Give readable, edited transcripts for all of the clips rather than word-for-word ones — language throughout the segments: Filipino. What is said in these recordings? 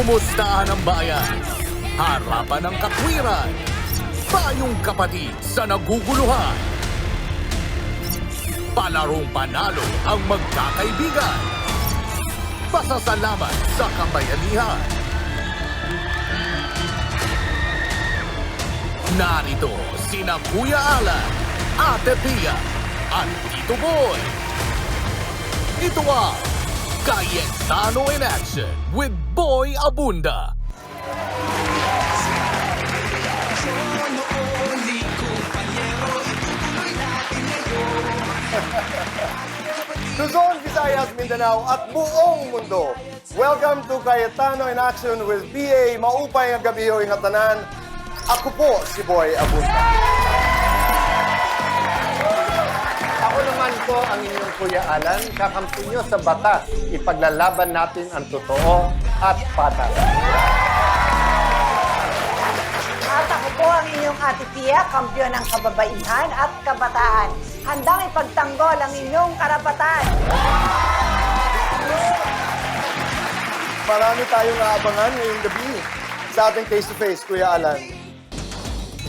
Kumustahan ang bayan? Harapan ng katwiran. Tayong kapatid sa naguguluhan. Palarong panalo ang magkakaibigan. Pasasalamat sa kabayanihan. Narito sina Kuya Alan, Ate Pia, at Tito Boy. Ito ang Cayetano in Action with Boy Abunda. Luzon, Visayas, Mindanao at buong mundo. Welcome to Cayetano in Action with PA. Maupay ang gabi o ingatanan. Ako po si Boy Abunda. Ako naman po ang inyong Kuya Alan. Kakampi nyo sa batas. Ipaglalaban natin ang totoo at patas. At ako po ang inyong Ate Pia, kampiyon ng kababaihan at kabataan. Handang ipagtanggol ang inyong karapatan. Marami tayong naabangan ngayong gabi sa ating face-to-face, Kuya Alan.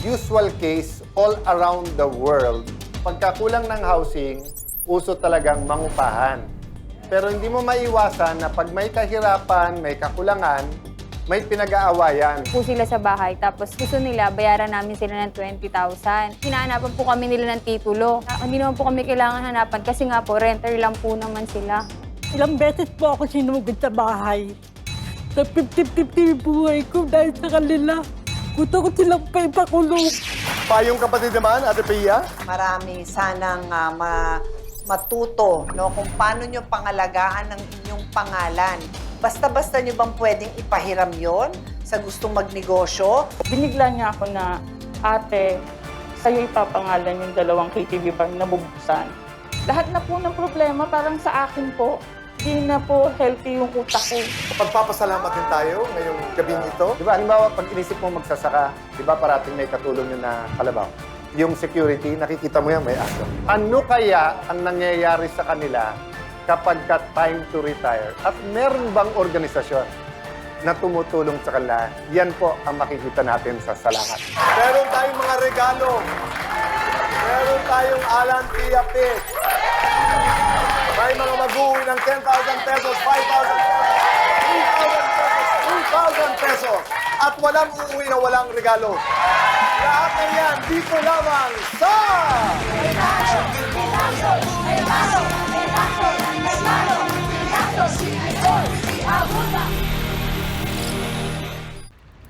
Usual case all around the world. Pagkakulang ng housing, uso talagang mangupahan. Pero hindi mo maiwasan na pag may kahirapan, may kakulangan, may pinag-aawayan. Po sila sa bahay, tapos gusto nila, bayaran namin sila ng 20,000. Hinahanapan po kami nila ng titulo. Hindi naman po kami kailangan hanapan kasi nga po, renter lang po naman sila. Ilang beses po ako sinugod sa bahay. Sa 50-50 buhay ko dahil sa kanila. Gusto ko silang paipakulong. Payong kapatid naman, Ate Pia. Marami sanang matuto no, kung paano nyo pangalagaan ang inyong pangalan. Basta-basta nyo bang pwedeng ipahiram yon sa gustong magnegosyo? Binigla niya ako na, ate, sa'yo ipapangalan yung dalawang KTV bar na bubuksan. Lahat na po ng problema parang sa akin po. Hindi na po healthy yung utak ko. Pagpapasalamat din tayo ngayong gabi nito. Di ba, halimbawa, pag inisip mo magsasaka, di ba parating may katulong yun na kalabaw? Yung security, nakikita mo yan, may aso. Ano kaya ang nangyayari sa kanila kapag time to retire? At meron bang organisasyon na tumutulong sa kanila? Yan po ang makikita natin sa salamat. Meron tayong mga regalo. Meron tayong Alan Pia Pig. May mga mag-uwi ng 10,000 pesos, 5,000 pesos, 3,000 pesos, 2,000 pesos. At walang uuwi na walang regalo. Lahat na yan, dito lamang sa...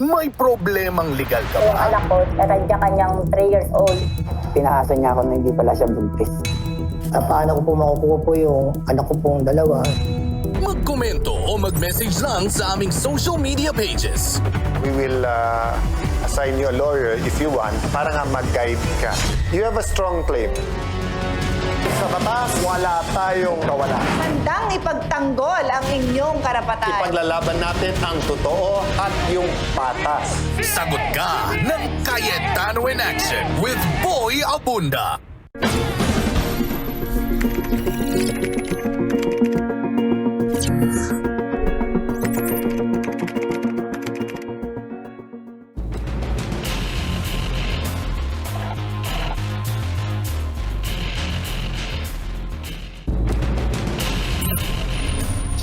May problemang legal ka Yung ba? anak ko, kanya-kanyang 3 years old. Pinaasa niya ako na hindi pala siya buntis. Paano ko po makukuha po yung anak ko pong dalawa? Magkomento o mag-message lang sa aming social media pages. We will assign you a lawyer if you want para nga mag-guide ka. You have a strong claim. Sa batas, wala tayong kawala. Handang ipagtanggol ang inyong karapatan. Ipaglalaban natin ang totoo at yung patas. Sagot ka ng Cayetano in Action with Boy Abunda.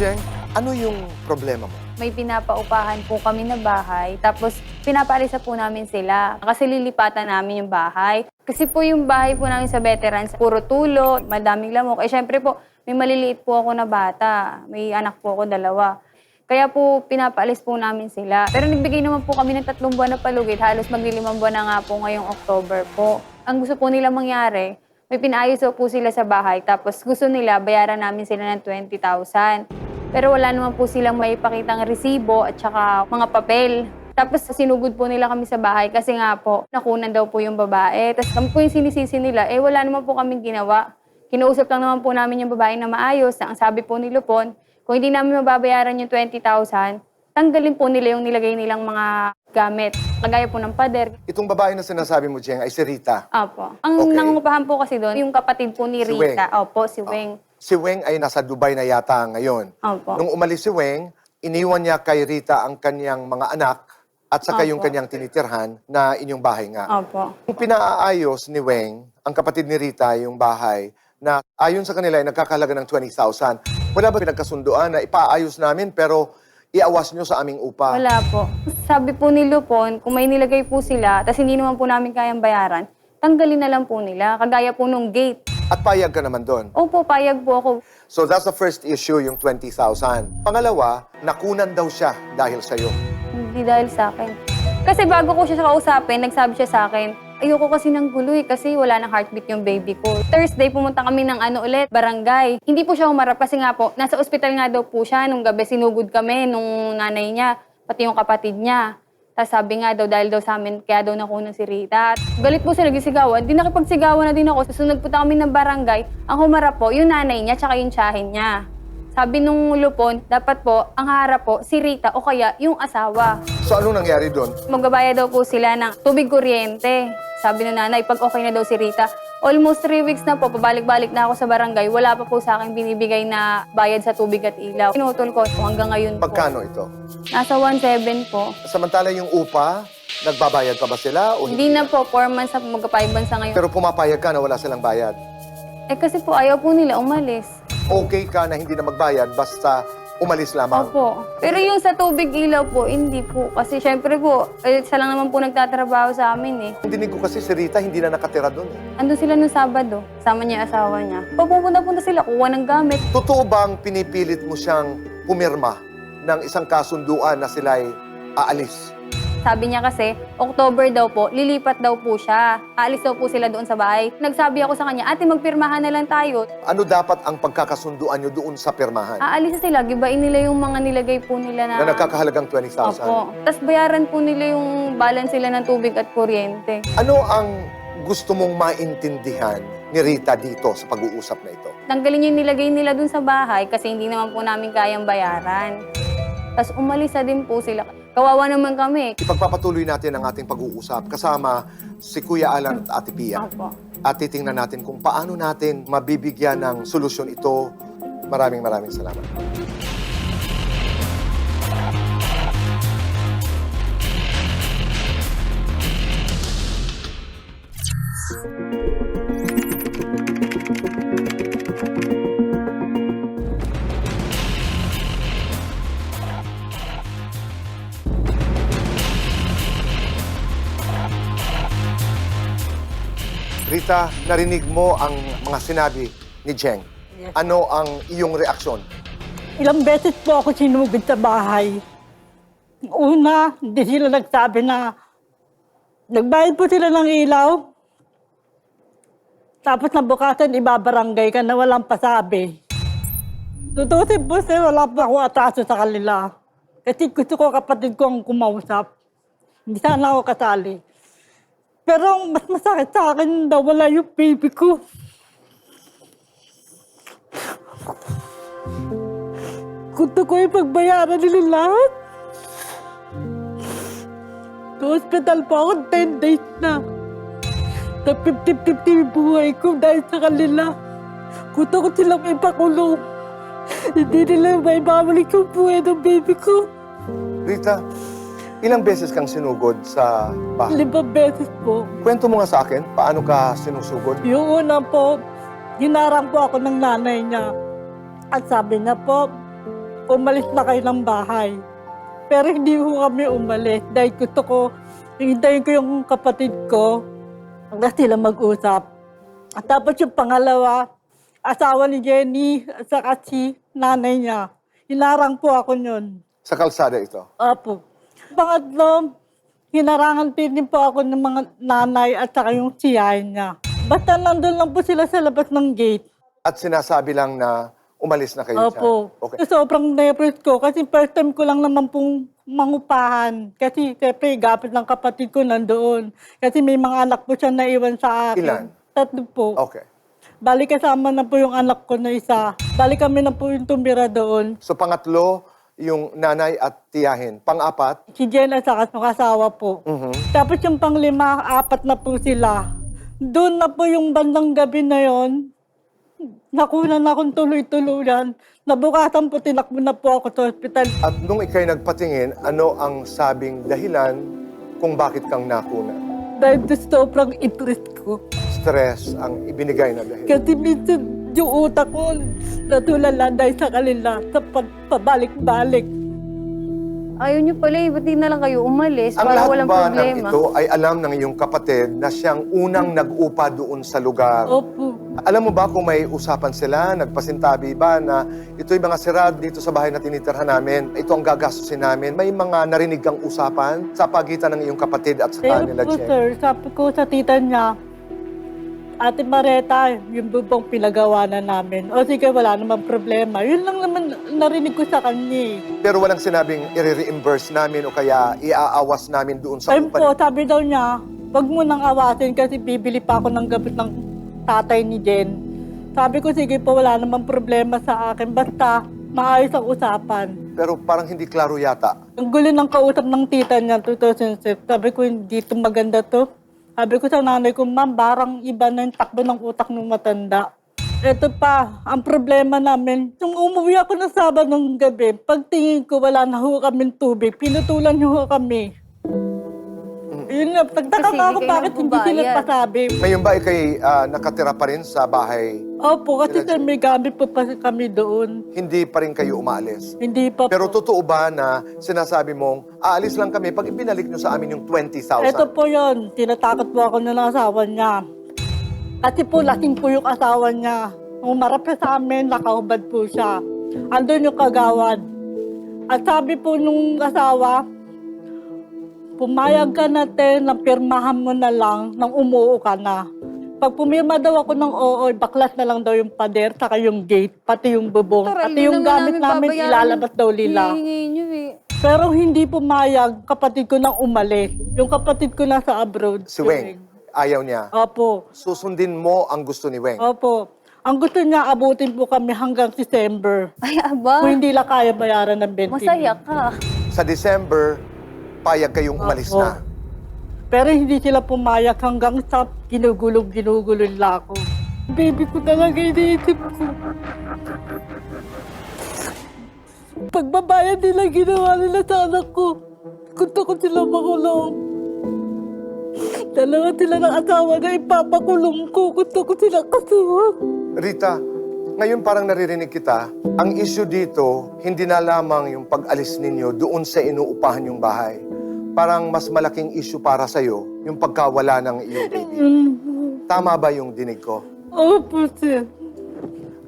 Jeng, ano yung problema mo? May pinapaupahan po kami na bahay, tapos pinapaalisa po namin sila kasi lilipatan namin yung bahay. Kasi po yung bahay po namin sa veterans, puro tulo, madaming lamok. Eh syempre po, may maliliit po ako na bata, may anak po ako 2. Kaya po pinapaalis po namin sila. Pero nagbigay naman po kami ng 3 buwan na palugit, halos magli5 buwan na nga po ngayong October po. Ang gusto po nila mangyari, may pinaayos po sila sa bahay, tapos gusto nila bayaran namin sila ng 20,000. Pero wala naman po silang may pakitang resibo at saka mga papel. Tapos sinugod po nila kami sa bahay kasi nga po, nakunan daw po yung babae. Tapos kami po yung sinisisi nila, wala naman po kaming ginawa. Kinausap lang naman po namin yung babae na maayos. Ang sabi po ni Lupon, kung hindi namin mababayaran yung 20,000, tanggalin po nila yung nilagay nilang mga gamit. Kagaya po ng pader. Itong babae na sinasabi mo, Jeng, ay si Rita. Opo. Ang Okay. nangungupahan po kasi doon, yung kapatid po ni Si Rita. Weng. Opo, si Weng. Si Weng ay nasa Dubai na yata ngayon. Opo. Nung umalis si Weng, iniwan niya kay Rita ang kanyang mga anak at saka yung Opo. kanyang tinitirhan na inyong bahay nga. Opo. Kung pinaaayos ni Weng, ang kapatid ni Rita, yung bahay, na ayon sa kanila ay nagkakahalaga ng 20,000. Wala ba pinagkasunduan na ipaayos namin pero iawas nyo sa aming upa? Wala po. Sabi po ni Lupon, kung may nilagay po sila, tapos hindi naman po namin kayang bayaran, tanggalin na lang po nila. Kagaya po nung gate. At payag ka naman doon. Opo, payag po ako. So that's the first issue, yung 20,000. Pangalawa, nakunan daw siya dahil sa'yo. Hindi dahil sa akin. Kasi bago ko siya kausapin, nagsabi siya sa akin, ayoko kasi ng gulo kasi wala nang heartbeat yung baby ko. Thursday, pumunta kami ng barangay. Hindi po siya humarap kasi nga po, nasa ospital nga daw po siya. Nung gabi, sinugod kami nung nanay niya, pati yung kapatid niya. Tapos sabi nga daw, dahil daw sa amin, kaya daw nakunan si Rita. Galit po siya, nagsigawan. Di nakipagsigawan na din ako. So, nagpunta kami ng barangay. Ang humarap po, yung nanay niya, tsaka yung tiyahin niya. Sabi nung Lupon, dapat po, ang harap po, si Rita o kaya yung asawa. So anong nangyari doon? Magbabayad daw po sila ng tubig kuryente. Sabi ng nanay, pag okay na daw si Rita, almost 3 weeks na po, pabalik-balik na ako sa barangay, wala pa po sa akin binibigay na bayad sa tubig at ilaw. Pinutol ko hanggang ngayon po. Magkano ito? Nasa 1.7 po. Samantala yung upa, nagbabayad pa ba sila? O Hindi na po, 4 months na po, magka 5 months na ngayon. Pero pumapayag ka na wala silang bayad. Eh kasi po, ayaw po nila umalis. Okay ka na hindi na magbayad basta umalis lamang. Opo. Pero yung sa tubig ilaw po, hindi po. Kasi syempre po, isa lang naman po nagtatrabaho sa amin eh. Dinig ko kasi si Rita hindi na nakatira doon. Andun sila nung Sabado, sama niya yung asawa niya. Pupunta-punta sila, kuha ng gamit. Totoo bang pinipilit mo siyang pumirma ng isang kasunduan na sila'y aalis? Sabi niya kasi, October daw po, lilipat daw po siya. Aalis daw po sila doon sa bahay. Nagsabi ako sa kanya, ate, magpirmahan na lang tayo. Ano dapat ang pagkakasunduan nyo doon sa pirmahan? Aalis na sila, gibain nila yung mga nilagay po nila na... Na nagkakahalagang 20,000? Opo. Tapos bayaran po nila yung balance sila ng tubig at kuryente. Ano ang gusto mong maintindihan ni Rita dito sa pag-uusap na ito? Tanggalin yung nilagay nila doon sa bahay kasi hindi naman po namin kayang bayaran. Tapos umalis na din po sila. Kawawa naman kami. Ipagpapatuloy natin ang ating pag-uusap kasama si Kuya Alan at Ate Pia. Opo. At titingnan natin kung paano natin mabibigyan ng solusyon ito. Maraming salamat. Rita, narinig mo ang mga sinabi ni Jeng. Ano ang iyong reaksyon? Ilang beses po ako sinugod sa bahay. Una, hindi sila nagsabi na nagbayad po sila ng ilaw. Tapos nabukasan, ibabarangay ka na walang pasabi. Tutusin po sila, wala pa ako atraso sa kanila. Kasi gusto ko kapatid ko ang kumausap. Hindi sana ako kasali. Pero ang mas masakit sa akin daw wala yung baby ko. Gusto ko yung pagbayaran nila lahat. Sa hospital po ako 10 days na. Sa 50-50 yung buhay ko dahil sa kanila. Gusto ko silang ipakulong. Hindi nila may babalik yung buhay ng baby ko. Rita, ilang beses kang sinugod sa bahay? 5 beses po. Kwento mo nga sa akin, paano ka sinusugod? Yung una po, hinarang po ako ng nanay niya. At sabi niya po, umalis na kayo ng bahay. Pero hindi ko kami umalis dahil gusto ko, hintayin ko yung kapatid ko hanggang sila mag-usap. At tapos yung pangalawa, asawa ni Jenny at saka si nanay niya. Hinarang po ako yun. Sa kalsada ito? Apo. Pangatlo, hinarangan din po ako ng mga nanay at saka yung siyahin niya. Basta nandun lang po sila sa labas ng gate. At sinasabi lang na umalis na kayo Opo. dyan? Okay. Sobrang nervous ko kasi first time ko lang naman pong mangupahan. Kasi siyempre, gapit ng kapatid ko nandoon. Kasi may mga anak po siya naiwan sa akin. Ilan? 3 po. Okay. Bali kasama na po yung anak ko na isa. Bali kami na po yung tumira doon. So pangatlo, yung nanay at tiyahin. Pang-apat, Si Jen at saka yung asawa po. Tapos yung pang-5, 4 na po sila. Doon na po yung bandang gabi na yon. nakunan akong tuloy-tuluyan. Nabukasan po, tinakbo na po ako sa ospital. At nung ikay nagpatingin, ano ang sabing dahilan kung bakit kang nakuna? Dahil sa sobrang interest ko. Stress ang ibinigay na dahilan. Kasi minsan yung utak ko natulala dahil sa kanila sa pabalik-balik. Ayaw niyo pala eh, ba't di na lang kayo umalis Ang para lahat walang ba problema? ng ito ay alam ng iyong kapatid na siyang unang nag-upa doon sa lugar? Opo. Alam mo ba kung may usapan sila, nagpasintabi ba na ito'y mga sirad dito sa bahay na tinitirhan namin, ito ang gagastusin namin? May mga narinig kang usapan sa pagitan ng iyong kapatid at sa Pero kanila, po Jen? sir, sabi ko sa tita niya, Ate Mareta, yung bubong pinagawa na namin. O sige, wala namang problema. Yun lang naman narinig ko sa kanya eh. Pero walang sinabing i-reimburse namin o kaya iaawas namin doon sa Ayun po, upa. sabi daw niya, wag mo nang awasin kasi bibili pa ako ng gamit ng tatay ni Jen. Sabi ko, sige po, wala namang problema sa akin. Basta maayos ang usapan. Pero parang hindi klaro yata. Ang gulo ng kausap ng tita niya, 2006. Sabi ko, hindi ito maganda to. Sabi ko sa nanay ko, ma'am, barang iba na yung takbo ng utak ng matanda. Ito pa, ang problema namin, nung umuwi ako ng Sabado ng gabi, pagtingin ko, wala na ho kaming tubig. Pinutulan ho kami. Yun nga, nagtaka Kasi ako hindi kayo bakit hindi sila nagbabayad. pasabi. Ngayon ba ikay nakatira pa rin sa bahay? Opo, kasi sir, may gamit po pa kami doon. Hindi pa rin kayo umaalis? Hindi pa Pero po. totoo ba na sinasabi mong, aalis lang kami pag ibinalik nyo sa amin yung 20,000? Ito po yun, tinatakot po ako ng asawa niya. Kasi po, lasing po yung asawa niya. Umarap siya sa amin, nakahubad po siya. Andun yung kagawad. At sabi po nung asawa, pumayag ka natin, napirmahan mo na lang, nang umuo ka na. Pag pumirma daw ako ng oo, baklas na lang daw yung pader, saka yung gate, pati yung bubong, Doktor, pati hindi yung naman gamit namin, babayaran ilalabas daw nila. hihingin niyo eh. Pero hindi pumayag, kapatid ko nang umalis. Yung kapatid ko nasa abroad. Si Weng, ayaw niya. Opo. Susundin mo ang gusto ni Weng. Opo. Ang gusto niya, abutin po kami hanggang December. Ay, aba, Kung hindi lang kaya bayaran ng 20. masaya ka. Sa December, payag kayong umalis Opo. na. Pero hindi sila pumayag hanggang sa ginugulong nila ako. Baby ko talaga iniisip ko. Pagbabayad nila, ginawa nila sa anak ko. Gusto ko sila makulong. Dalawa sila ng asawa na ipapakulong ko. Gusto ko sila kasuhan. Rita, ngayon parang naririnig kita, ang issue dito, hindi na lamang yung pag-alis ninyo doon sa inuupahan yung bahay. Parang mas malaking issue para sa'yo, yung pagkawala ng iyong baby. Tama ba yung dinig ko? Opo, sir.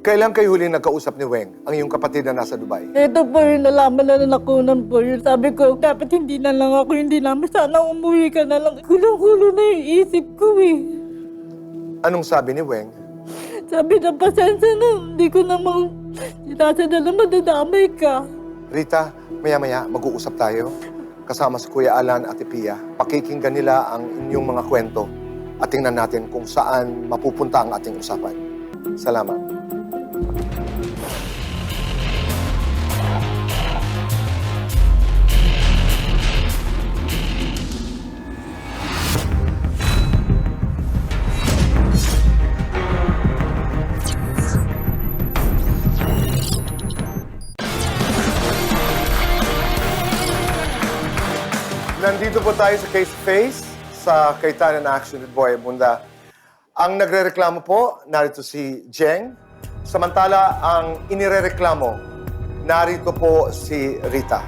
Kailan kayo huling nagkausap ni Weng, ang iyong kapatid na nasa Dubai? Ito po yung nalaman na nakunan po yun. Sabi ko, dapat hindi na lang ako, hindi namin. Sana umuwi ka na lang. Gulo-gulo na yung isip ko eh. Anong sabi ni Weng? Sabi na, pasensya na. Hindi ko namang, sinasa na madadamay ka. Rita, maya-maya mag-uusap tayo. Kasama si Kuya Alan at Pia. Pakikinggan nila ang inyong mga kwento at tingnan natin kung saan mapupunta ang ating usapan. Salamat. Nandito po tayo sa Case Face sa Kaitanan Action with Boy Bunda. Ang nagrereklamo po, narito si Jeng. Samantala, ang inirereklamo, narito po si Rita.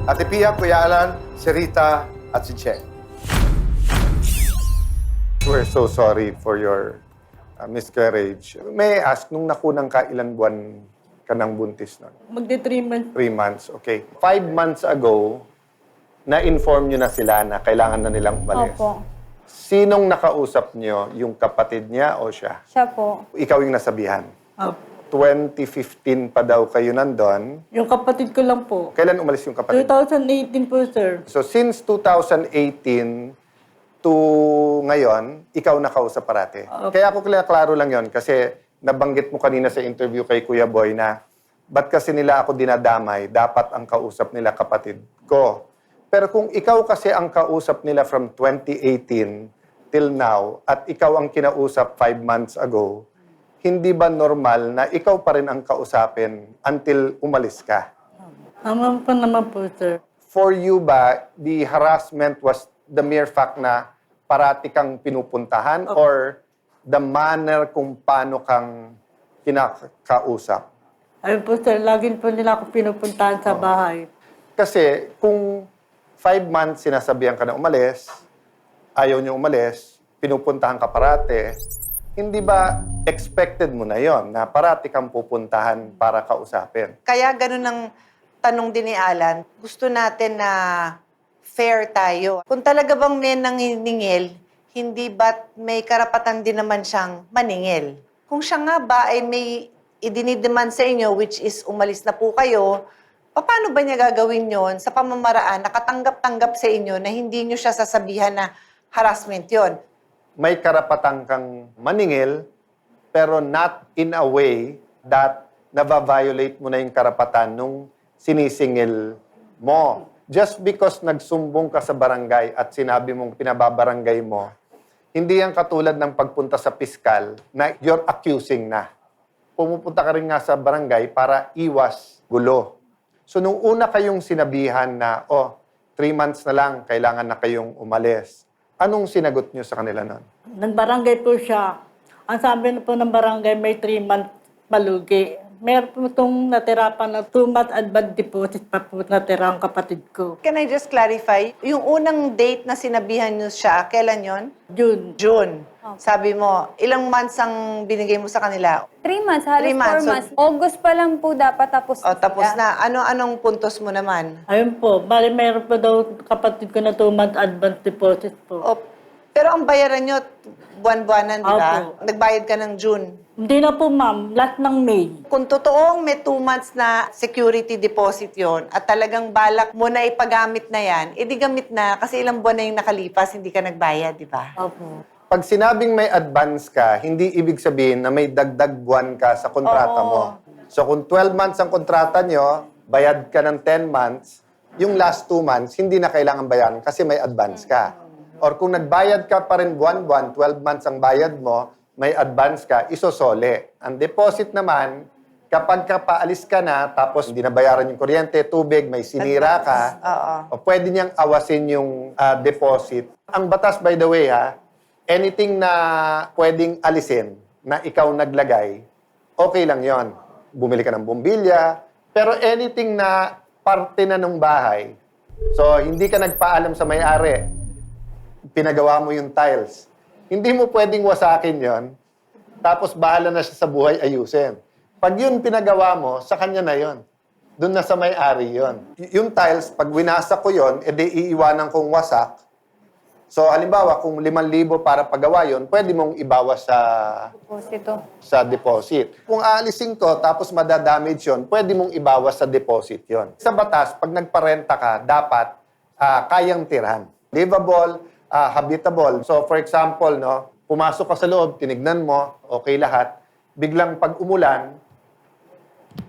Ate Pia, Kuya Alan, si Rita at si Jeng. We're so sorry for your miscarriage. May I ask, nung nakunang ka, ilan buwan ka ng buntis nun? Magdi 3 months. 3 months, okay. 5 months ago, na-inform nyo na sila na kailangan na nilang umalis. Opo. Sinong nakausap nyo? Yung kapatid niya o siya? Siya po. Ikaw yung nasabihan. Opo. 2015 pa daw kayo nandun. Yung kapatid ko lang po. Kailan umalis yung kapatid? 2018 po, sir. So since 2018 to ngayon, ikaw nakausap parate. Kaya ako klaro lang yon kasi nabanggit mo kanina sa interview kay Kuya Boy na ba't kasi nila ako dinadamay, dapat ang kausap nila kapatid ko. Pero kung ikaw kasi ang kausap nila from 2018 till now at ikaw ang kinausap 5 months ago, hindi ba normal na ikaw pa rin ang kausapin until umalis ka? Naman po, sir. For you ba, the harassment was the mere fact na parati kang pinupuntahan or the manner kung paano kang kinakausap? Ayun po, sir. Lagi po nila ako pinupuntahan sa bahay. Kasi kung 5 months sinasabihan ka na umalis, ayaw niyo umalis, pinupuntahan ka parate, hindi ba expected mo na yon na parati kang pupuntahan para kausapin? Kaya ganun ang tanong din ni Alan, gusto natin na fair tayo. Kung talaga bang may nanginingil, hindi ba't may karapatan din naman siyang maningil? Kung siya nga ba ay may idinideman sa inyo, which is umalis na po kayo, paano ba niya gagawin yon sa pamamaraan na katanggap-tanggap sa inyo na hindi niyo siya sasabihan na harassment yon? May karapatan kang maningil, pero not in a way that nababiolate mo na yung karapatan nung sinisingil mo. Just because nagsumbong ka sa barangay at sinabi mong pinababarangay mo, hindi yan katulad ng pagpunta sa piskal na you're accusing na. Pumupunta ka rin nga sa barangay para iwas gulo. So nung una kayong sinabihan na, 3 months na lang, kailangan na kayong umalis. Anong sinagot niyo sa kanila nun? Nagbarangay po siya. Ang sabi na po ng barangay, may 3 months malugi. Meron po itong natira pa na 2 months advance deposit pa po natira ang kapatid ko. Can I just clarify? Yung unang date na sinabihan niyo siya, kailan yon? June. June. Sabi mo, ilang months ang binigay mo sa kanila? 3 months, halos 3 months. 4 months. August pa lang po dapat tapos O, tapos sila. na. Anong puntos mo naman? Ayun po, bali meron pa daw kapatid ko na 2 months advance deposit po. O, pero ang bayaran nyo, buwan-buwanan, di ba? Opo. Nagbayad ka ng June. Hindi na po, ma'am. Last ng May. Kung totoong may 2 months na security deposit yon at talagang balak mo na ipagamit na yan, edi gamit na kasi ilang buwan na yung nakalipas, hindi ka nagbayad, di ba? Opo. Pag sinabing may advance ka, hindi ibig sabihin na may dagdag buwan ka sa kontrata Oo. mo. So kung 12 months ang kontrata nyo, bayad ka ng 10 months, yung last 2 months, hindi na kailangan bayaran kasi may advance ka. Or kung nagbayad ka pa rin buwan-buwan, 12 months ang bayad mo, may advance ka, isosole. Ang deposit naman, kapag ka paalis ka na, tapos hindi na bayaran yung kuryente, tubig, may sinira ka, Oo. o pwede niyang awasin yung deposit. Ang batas, by the way, anything na pwedeng alisin na ikaw naglagay, okay lang yon. Bumili ka ng bumbilya, pero anything na parte na ng bahay, so hindi ka nagpaalam sa may-ari, pinagawa mo yung tiles, hindi mo pwedeng wasakin yon, tapos bahala na siya sa buhay ayusin. Pag yun pinagawa mo, sa kanya na yon. Doon na sa may-ari yon. Yung tiles, pag winasak ko yon, edi iiwanan kong wasak. So, halimbawa, kung 5,000 para pagawa yon, pwede mong ibawas sa deposit. Kung aalisin ko, tapos madadamage yon, pwede mong ibawas sa deposit yon. Sa batas, pag nagparenta ka, dapat kayang tirhan. Livable, habitable. So, for example, pumasok ka sa loob, tinignan mo, okay lahat. Biglang pag umulan,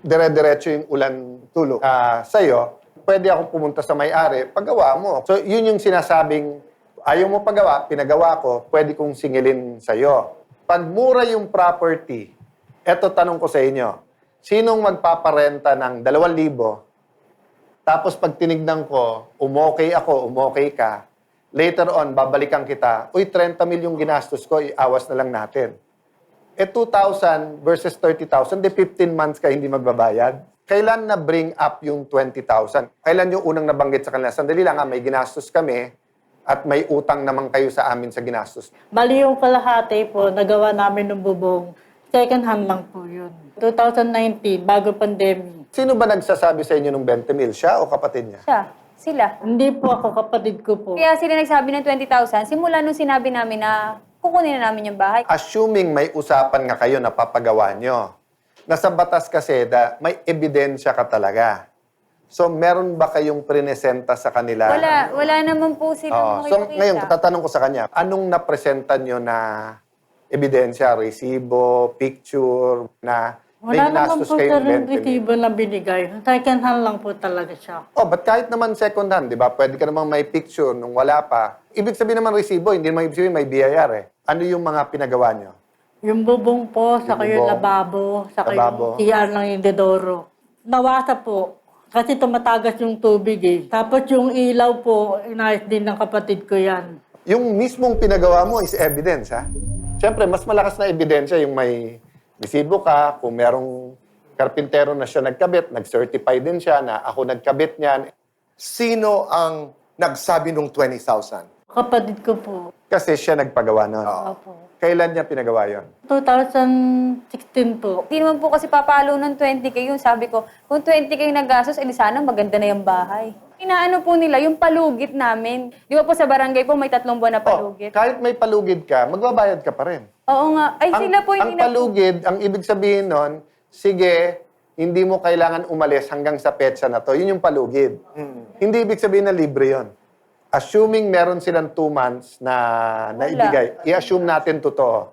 dire-diretso yung ulan tulog sa'yo, pwede akong pumunta sa may-ari, paggawa mo. So, yun yung sinasabing, ayaw mo pagawa, pinagawa ko, pwede kong singilin sa'yo. Pag mura yung property, eto tanong ko sa inyo, sinong magpaparenta ng 2,000, tapos pag tinignan ko, umokay ako, umokay ka, later on, babalikan kita, 30 mil yung ginastos ko, iawas na lang natin. 2,000 versus 30,000, 15 months ka hindi magbabayad. Kailan na bring up yung 20,000? Kailan yung unang nabanggit sa kanila? Sandali lang may ginastos kami at may utang naman kayo sa amin sa ginastos. Bali yung kalahati po, nagawa namin ng bubong. Second hand lang po yun. 2019, bago pandemic. Sino ba nagsasabi sa inyo ng 20 mil? Siya o kapatid niya? Sila. Hindi po ako, kapatid ko po. Kaya sila nagsabi ng 20,000, simula nung sinabi namin na kukunin na namin yung bahay. Assuming may usapan nga kayo na papagawa nyo. Nasa batas kasi may ebidensya ka talaga. So, meron ba kayong prinesenta sa kanila? Wala naman po silang So, makikita. ngayon, tatanong ko sa kanya, anong napresenta nyo na ebidensya, resibo, picture, na Wala naman ginastos po kayong sir yung 20,000. resibo na binigay. Second hand lang po talaga siya. Oh, but kahit naman second hand, di ba? Pwede ka namang may picture nung wala pa. Ibig sabihin naman resibo, hindi naman ibig sabihin may BIR eh. Ano yung mga pinagawa nyo? Yung bubong po, saka yung bubong, lababo, saka lababo. yung CR ng Indodoro. Nawasa po. Kasi tumatagas yung tubig eh. Tapos yung ilaw po, inayos din ng kapatid ko yan. Yung mismong pinagawa mo is evidence, ha? Siyempre, mas malakas na ebidensya yung may resibo ka, kung merong karpintero na siya nagkabit, nag-certify din siya na ako nagkabit niyan. Sino ang nagsabi nung 20,000? Kapatid ko po. Kasi siya nagpagawa nun. Opo. Kailan niya pinagawa yon? 2016 po. Hindi naman po kasi papalo ng 20K yung sabi ko, kung 20K yung nagastos, edi sana maganda na yung bahay. Inaano po nila, yung palugit namin. Di ba po sa barangay po may 3 buwan na palugit? Kahit may palugid ka, magbabayad ka pa rin. Oo nga. Ay, sila po Ang palugid, ang ibig sabihin nun, sige, hindi mo kailangan umalis hanggang sa petsa na to. Yun yung palugid. Hindi ibig sabihin na libre yon. Assuming meron silang 2 months na naibigay, i-assume natin totoo.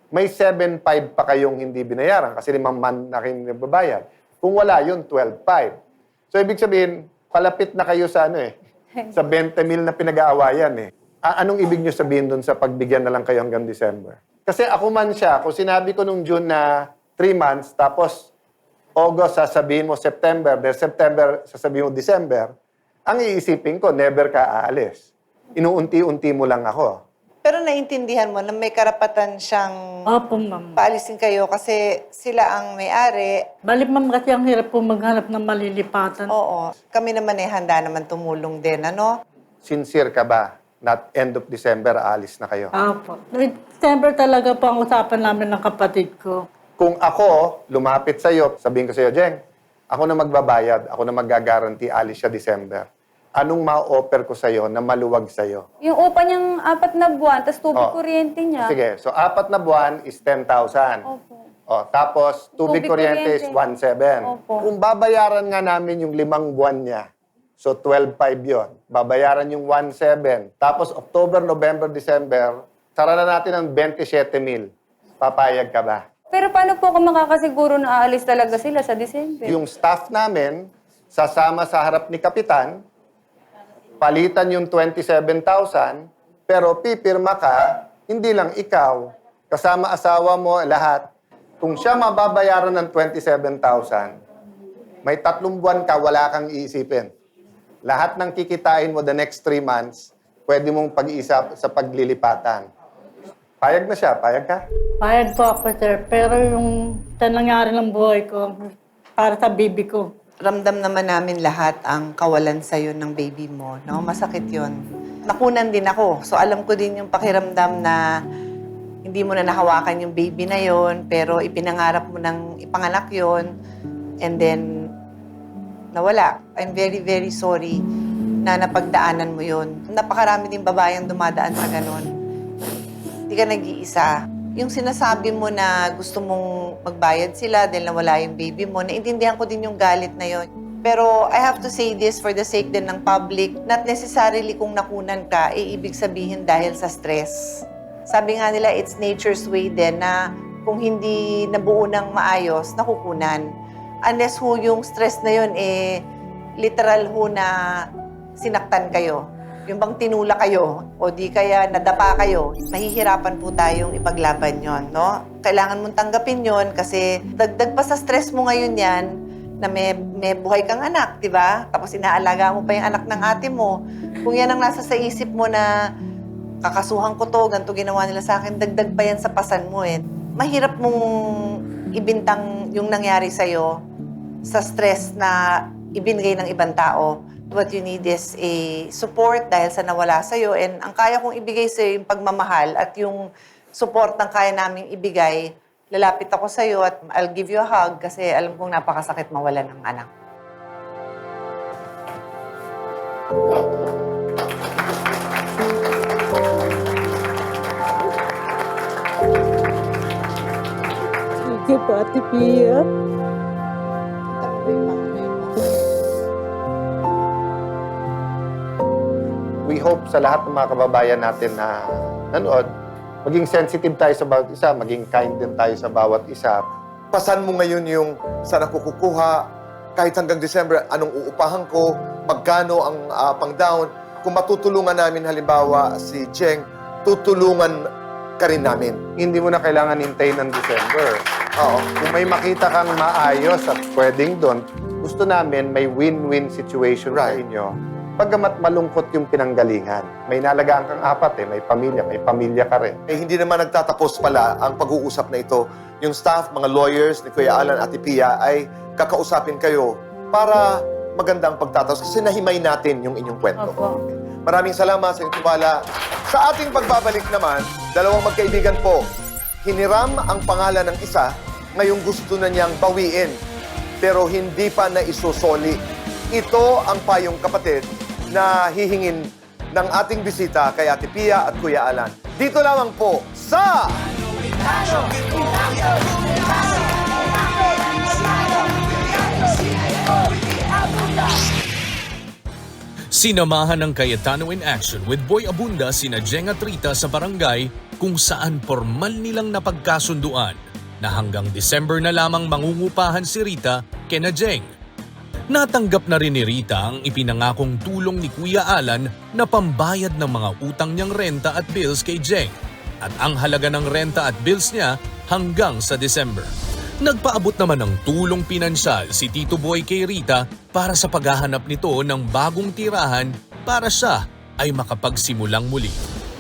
May 7.5 pa kayong hindi binayaran kasi 5 month na kayong nababayad. Kung wala yun, 12.5. So, ibig sabihin, palapit na kayo sa sa 20,000 na pinag-aawayan eh. Anong ibig nyo sabihin dun sa pagbigyan na lang kayo hanggang December? Kasi ako man siya, kung sinabi ko nung June na 3 months, tapos August sasabihin mo September, then September sasabihin mo December, ang iisipin ko, never ka aalis. Inuunti-unti mo lang ako. Pero naiintindihan mo na may karapatan siyang Opo, ma'am. paalisin kayo kasi sila ang may-ari. Balik ma'am kasi ang hirap po maghanap ng malilipatan. Oo. Kami naman handa naman tumulong din, ano? Sincere ka ba? Not end of December, aalis na kayo. Opo. December talaga po ang usapan namin ng kapatid ko. Kung ako lumapit sa'yo, sabihin ko sa'yo, Jeng, ako na magbabayad, ako na mag-guarantee, alis siya December. Anong ma-offer ko sa'yo na maluwag sa'yo? Yung upa niyang 4 na buwan, tapos tubig Oh. kuryente niya. Sige, so 4 na buwan is 10,000. Opo. O, tapos tubig Tubig kuryente is kuryente. 1,700. Opo. Kung babayaran nga namin yung 5 buwan niya, so 12,500 yun. Babayaran yung 1,700. Tapos October, November, December, sara na natin ang 27,000. Papayag ka ba? Pero paano po ako makakasiguro na aalis talaga sila sa December? Yung staff namin, sasama sa harap ni Kapitan, palitan yung 27,000, pero pipirma ka, hindi lang ikaw, kasama asawa mo, lahat. Kung siya mababayaran ng 27,000, may 3 buwan ka, wala kang iisipin. Lahat ng kikitain mo the next 3 months, pwede mong pag-iisap sa paglilipatan. Payag na siya, payag ka? Payag po ako, sir. Pero yung nangyari ng buhay ko, para sa baby ko. Ramdam naman namin lahat ang kawalan sa'yo ng baby mo, no? Masakit yon. Nakunan din ako. So, alam ko din yung pakiramdam na hindi mo na nahawakan yung baby na yon, pero ipinangarap mo ng ipanganak yon, and then, nawala. I'm very, very sorry na napagdaanan mo yon. Napakarami din babayang dumadaan sa ganon. Hindi ka nag-iisa. Yung sinasabi mo na gusto mong magbayad sila dahil nawala yung baby mo, naintindihan ko din yung galit na yon. Pero I have to say this for the sake din ng public, not necessarily kung nakunan ka, ibig sabihin dahil sa stress. Sabi nga nila, it's nature's way din na kung hindi nabuo ng maayos, nakukunan. Unless ho yung stress na yon literal ho na sinaktan kayo. Yung bang tinula kayo o di kaya nadapa kayo, mahihirapan po tayong ipaglaban yon, no? Kailangan mong tanggapin yon kasi dagdag pa sa stress mo ngayon yan na may buhay kang anak, di ba? Tapos inaalaga mo pa yung anak ng ate mo. Kung yan ang nasa sa isip mo na kakasuhan ko to, ganito ginawa nila sa akin, dagdag pa yan sa pasan mo eh. Mahirap mong ibintang yung nangyari sa'yo sa stress na ibinigay ng ibang tao. What you need is a support dahil sa nawala sa'yo. And ang kaya kong ibigay sa'yo yung pagmamahal at yung support ng kaya naming ibigay, lalapit ako sa'yo at I'll give you a hug kasi alam kong napakasakit mawalan ng anak. Sige po, Ate Pia. We hope sa lahat ng mga kababayan natin na nanood, maging sensitive tayo sa bawat isa, maging kind din tayo sa bawat isa. pasan mo ngayon yung saan ako kukuha, kahit hanggang December, anong uupahan ko, magkano ang pang-down. Kung matutulungan namin halimbawa si Jeng, tutulungan ka rin namin. Hindi mo na kailangan hintayin ng December. Oo. Kung may makita kang maayos at pwedeng doon, gusto namin may win-win situation sa Right. inyo. Pagkamat malungkot yung pinanggalingan. May nalagaan kang apat may pamilya ka rin. Eh, hindi naman nagtatapos pala ang pag-uusap na ito. Yung staff, mga lawyers ni Kuya Alan at Pia ay kakausapin kayo para magandang pagtatapos kasi nahimay natin yung inyong kwento. Opo. Maraming salamat sa inyong tiwala. Sa ating pagbabalik naman, dalawang magkaibigan po, hiniram ang pangalan ng isa, ngayong gusto na niyang bawiin, pero hindi pa na isusoli. Ito ang payong kapatid na hihingin ng ating bisita kay Ate Pia at Kuya Alan. Dito lamang po sa... Sinamahan ng Cayetano in action with Boy Abunda sina Jeng at Rita sa barangay kung saan formal nilang napagkasunduan na hanggang December na lamang mangungupahan si Rita kina Jeng. Natanggap na rin ni Rita ang ipinangakong tulong ni Kuya Alan na pambayad ng mga utang niyang renta at bills kay Jeng at ang halaga ng renta at bills niya hanggang sa December. Nagpaabot naman ng tulong pinansyal si Tito Boy kay Rita para sa paghahanap nito ng bagong tirahan para siya ay makapagsimulang muli.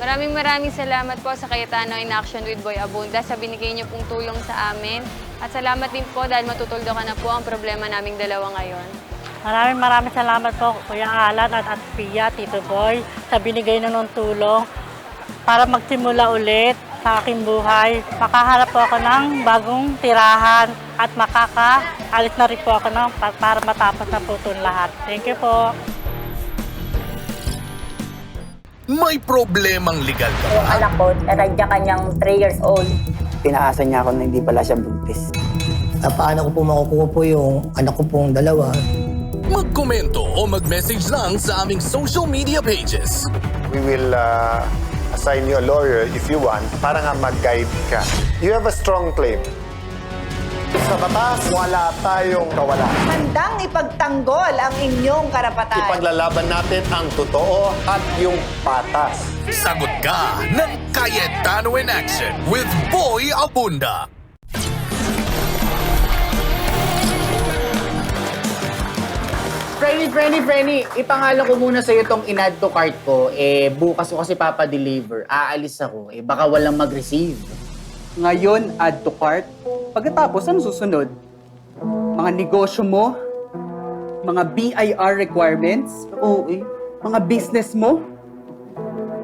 Maraming salamat po sa Cayetano in Action with Boy Abunda sa binigay niyo pong tulong sa amin. At salamat din po dahil matutuldukan na po ang problema naming dalawa ngayon. Maraming salamat po, Kuya Alan at Aunt Pia, Tito Boy, sa binigay na ng tulong para magsimula ulit sa aking buhay. Makaharap po ako ng bagong tirahan at makakaalis na rin po ako para matapos na po itong lahat. Thank you po. May problemang legal ka Yung ba? anak ko, kanya-kanyang 3 years old. Pinaasa niya ako na hindi pala siya buntis. Paano ko po makukuha po yung anak ko pong dalawa? Magkomento o mag-message lang sa aming social media pages. We will assign you a lawyer if you want para nga mag-guide ka. You have a strong claim. Sa batas, wala tayong kawalan. Handang ipagtanggol ang inyong karapatan. Ipaglalaban natin ang totoo at yung patas. Sagot ka ng Cayetano in Action with Boy Abunda. Frenny, ipangalan ko muna sa'yo itong in-add to cart ko. Bukas ko kasi papadeliver. Aalis ako. Baka walang mag-receive. Ngayon, add to cart. Pagkatapos, ano susunod? Mga negosyo mo? Mga BIR requirements? Mga business mo?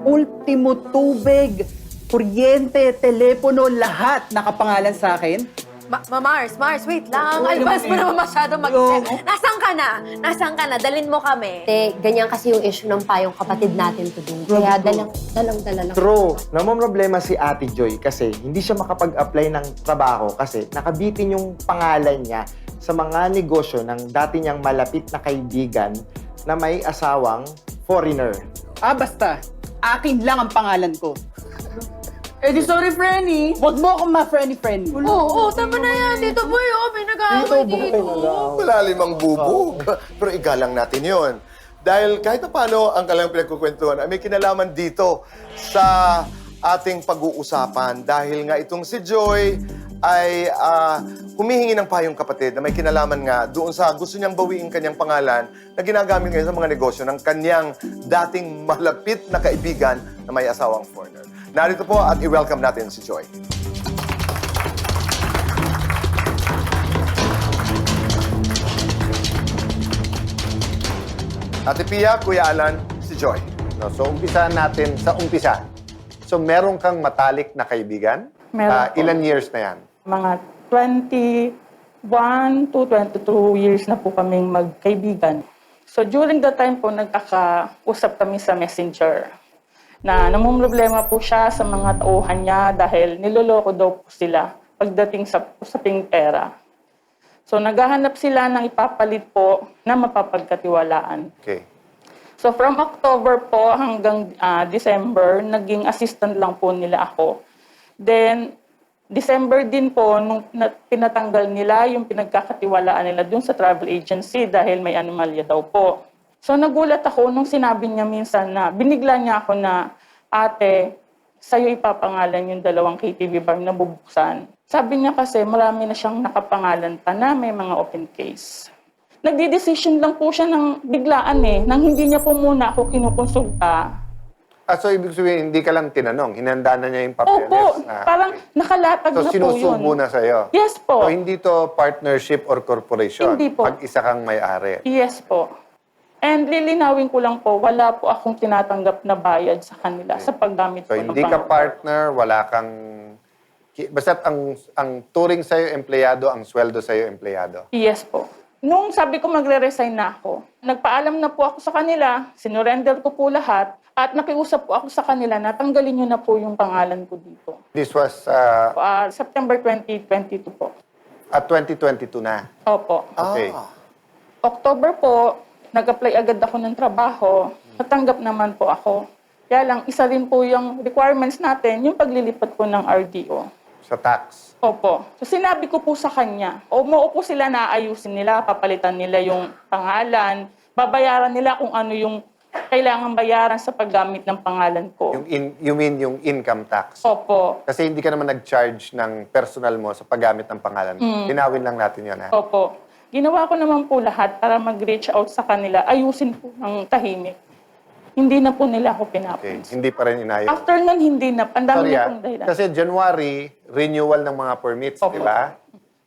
Ultimo tubig, kuryente, telepono, lahat nakapangalan sa akin? Mars, wait lang. Advance mo naman masyado mag-check. Nasaan ka na? Dalin mo kami. Ganyan kasi yung issue ng payong kapatid natin to do. Kaya dala lang. True. Namomroblema si Ate Joy kasi hindi siya makapag-apply ng trabaho kasi nakabitin yung pangalan niya sa mga negosyo ng dati niyang malapit na kaibigan na may asawang foreigner. Basta. Akin lang ang pangalan ko. Di sorry, Frenny. Huwag mo akong ma-Frenny. Oo, tama na yan. Dito, boy. May nag-aaway dito. Malalim ang bubog. Pero igalang natin yon. Dahil kahit na paano ang kalang pinagkukwentuhan ay may kinalaman dito sa ating pag-uusapan. Dahil nga itong si Joy ay humihingi ng payong kapatid na may kinalaman nga doon sa gusto niyang bawiin kanyang pangalan na ginagamit ngayon sa mga negosyo ng kanyang dating malapit na kaibigan na may asawang foreigner. Narito po at i-welcome natin si Joy. Ate Pia, Kuya Alan, si Joy. No, so, umpisahan natin sa umpisa. So, meron kang matalik na kaibigan? Meron po. Ilan years na yan? Mga 21 to 22 years na po kaming magkaibigan. So during that time po, nagkakausap kami sa Messenger na namumroblema po siya sa mga tauhan niya dahil niloloko daw po sila pagdating sa usaping pera. So naghahanap sila ng ipapalit po na mapapagkatiwalaan. Okay. So from October po hanggang December, naging assistant lang po nila ako. Then, December din po, nung pinatanggal nila yung pinagkakatiwalaan nila dun sa travel agency dahil may anomalya daw po. So nagulat ako nung sinabi niya minsan na binigla niya ako na, ate, sa'yo ipapangalan yung 2 KTV bar na bubuksan. Sabi niya kasi marami na siyang nakapangalan pa na may mga open case. Nagdi-decision lang po siya ng biglaan nang hindi niya po muna ako kinukonsulta. So ibig sabihin, hindi ka lang tinanong, hinanda na niya yung papeles. Opo, parang nakalatag So na po yun. sinusubo na sa'yo? Yes po. So hindi to partnership or corporation? Hindi po. Pag isa kang may-ari? Yes po. And lilinawin ko lang po, wala po akong tinatanggap na bayad sa kanila sa paggamit So po ng hindi ka pangalan. partner, wala kang... Basta't ang turing sa'yo empleyado, ang sweldo sa'yo empleyado. Yes po. Nung sabi ko magre-resign na ako, nagpaalam na po ako sa kanila, sinurrender ko po lahat, at nakiusap po ako sa kanila na tanggalin nyo na po yung pangalan ko dito. This was September 2022 po. at 2022 na. Opo. Okay. October po, nag-apply agad ako ng trabaho. Natanggap naman po ako. Kaya lang, isa rin po yung requirements natin, yung paglilipat po ng RDO. Sa tax. Opo. So sinabi ko po sa kanya, maupo sila na ayusin nila, papalitan nila yung pangalan, babayaran nila kung ano yung kailangan bayaran sa paggamit ng pangalan ko. You mean yung income tax? Opo. Kasi hindi ka naman nag-charge ng personal mo sa paggamit ng pangalan. Linawin lang natin yun, ha? Opo. Ginawa ko naman po lahat para mag-reach out sa kanila, ayusin po ng tahimik. Hindi na po nila ako pinapansin. Okay. Hindi pa rin inayos. After nun, hindi na. Ang dami Sorry, na pong dahilan. kasi January, renewal ng mga permits, di ba?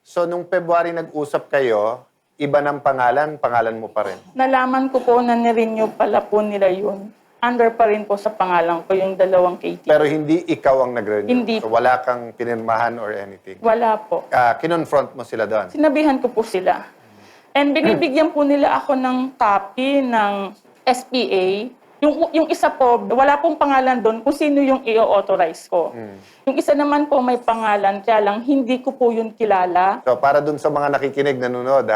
So, nung February nag-usap kayo, iba ng pangalan mo pa rin. Nalaman ko po na nirenew pala po nila yun. Under pa rin po sa pangalan ko yung 2 KT. Pero hindi ikaw ang nag-renew. Hindi. So, wala kang pinirmahan or anything. Wala po. Kinonfront mo sila doon. Sinabihan ko po sila. And binibigyan po nila ako ng copy ng SPA. Yung isa po, wala pong pangalan doon kung sino yung i-authorize ko. Yung isa naman po may pangalan, kaya lang hindi ko po yun kilala. So, para doon sa mga nakikinig, nanonood,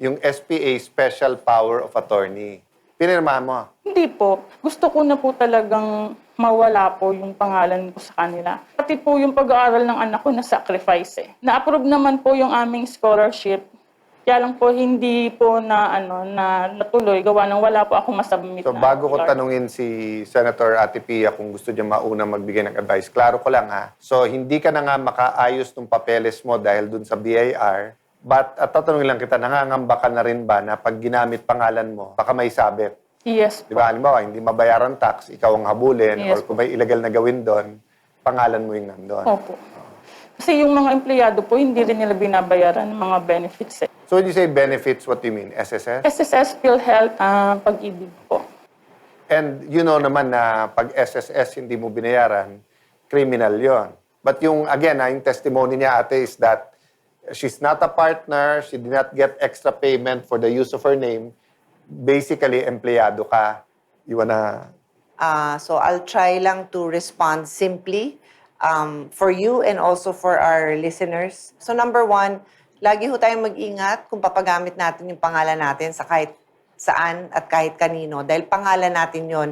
yung SPA, Special Power of Attorney. Pinirmahan mo? Hindi po. Gusto ko na po talagang mawala po yung pangalan ko sa kanila. Pati po yung pag-aaral ng anak ko na sacrifice eh. Na-approve naman po yung aming scholarship. Kaya lang po hindi po na natuloy gawa ng wala po akong masubmit. So, bago ko tanungin si Senator Ate Pia kung gusto niya mauna magbigay ng advice, klaro ko lang So, hindi ka na nga makaayos ng papeles mo dahil dun sa BIR, but tatanungin lang kita, nangangamba ka na rin ba na pag ginamit pangalan mo, baka may sabit? Yes po. Di ba? Halimbawa, hindi mabayaran tax, ikaw ang habulin, Yes, or kung may illegal na gawin doon, pangalan mo yung nandun. Opo. Kasi yung mga empleyado po, hindi rin nila binabayaran ng mga benefits eh. So, when you say benefits, what do you mean? SSS? SSS, PhilHealth, pag-ibig po. And you know naman na pag SSS hindi mo binayaran, criminal yon. But yung, again, yung testimony niya, ate, is that she's not a partner, she did not get extra payment for the use of her name. Basically, empleyado ka. You wanna... So I'll try lang to respond simply for you and also for our listeners. So number 1, lagi ho tayong mag-ingat kung papagamit natin yung pangalan natin sa kahit saan at kahit kanino. Dahil pangalan natin yon,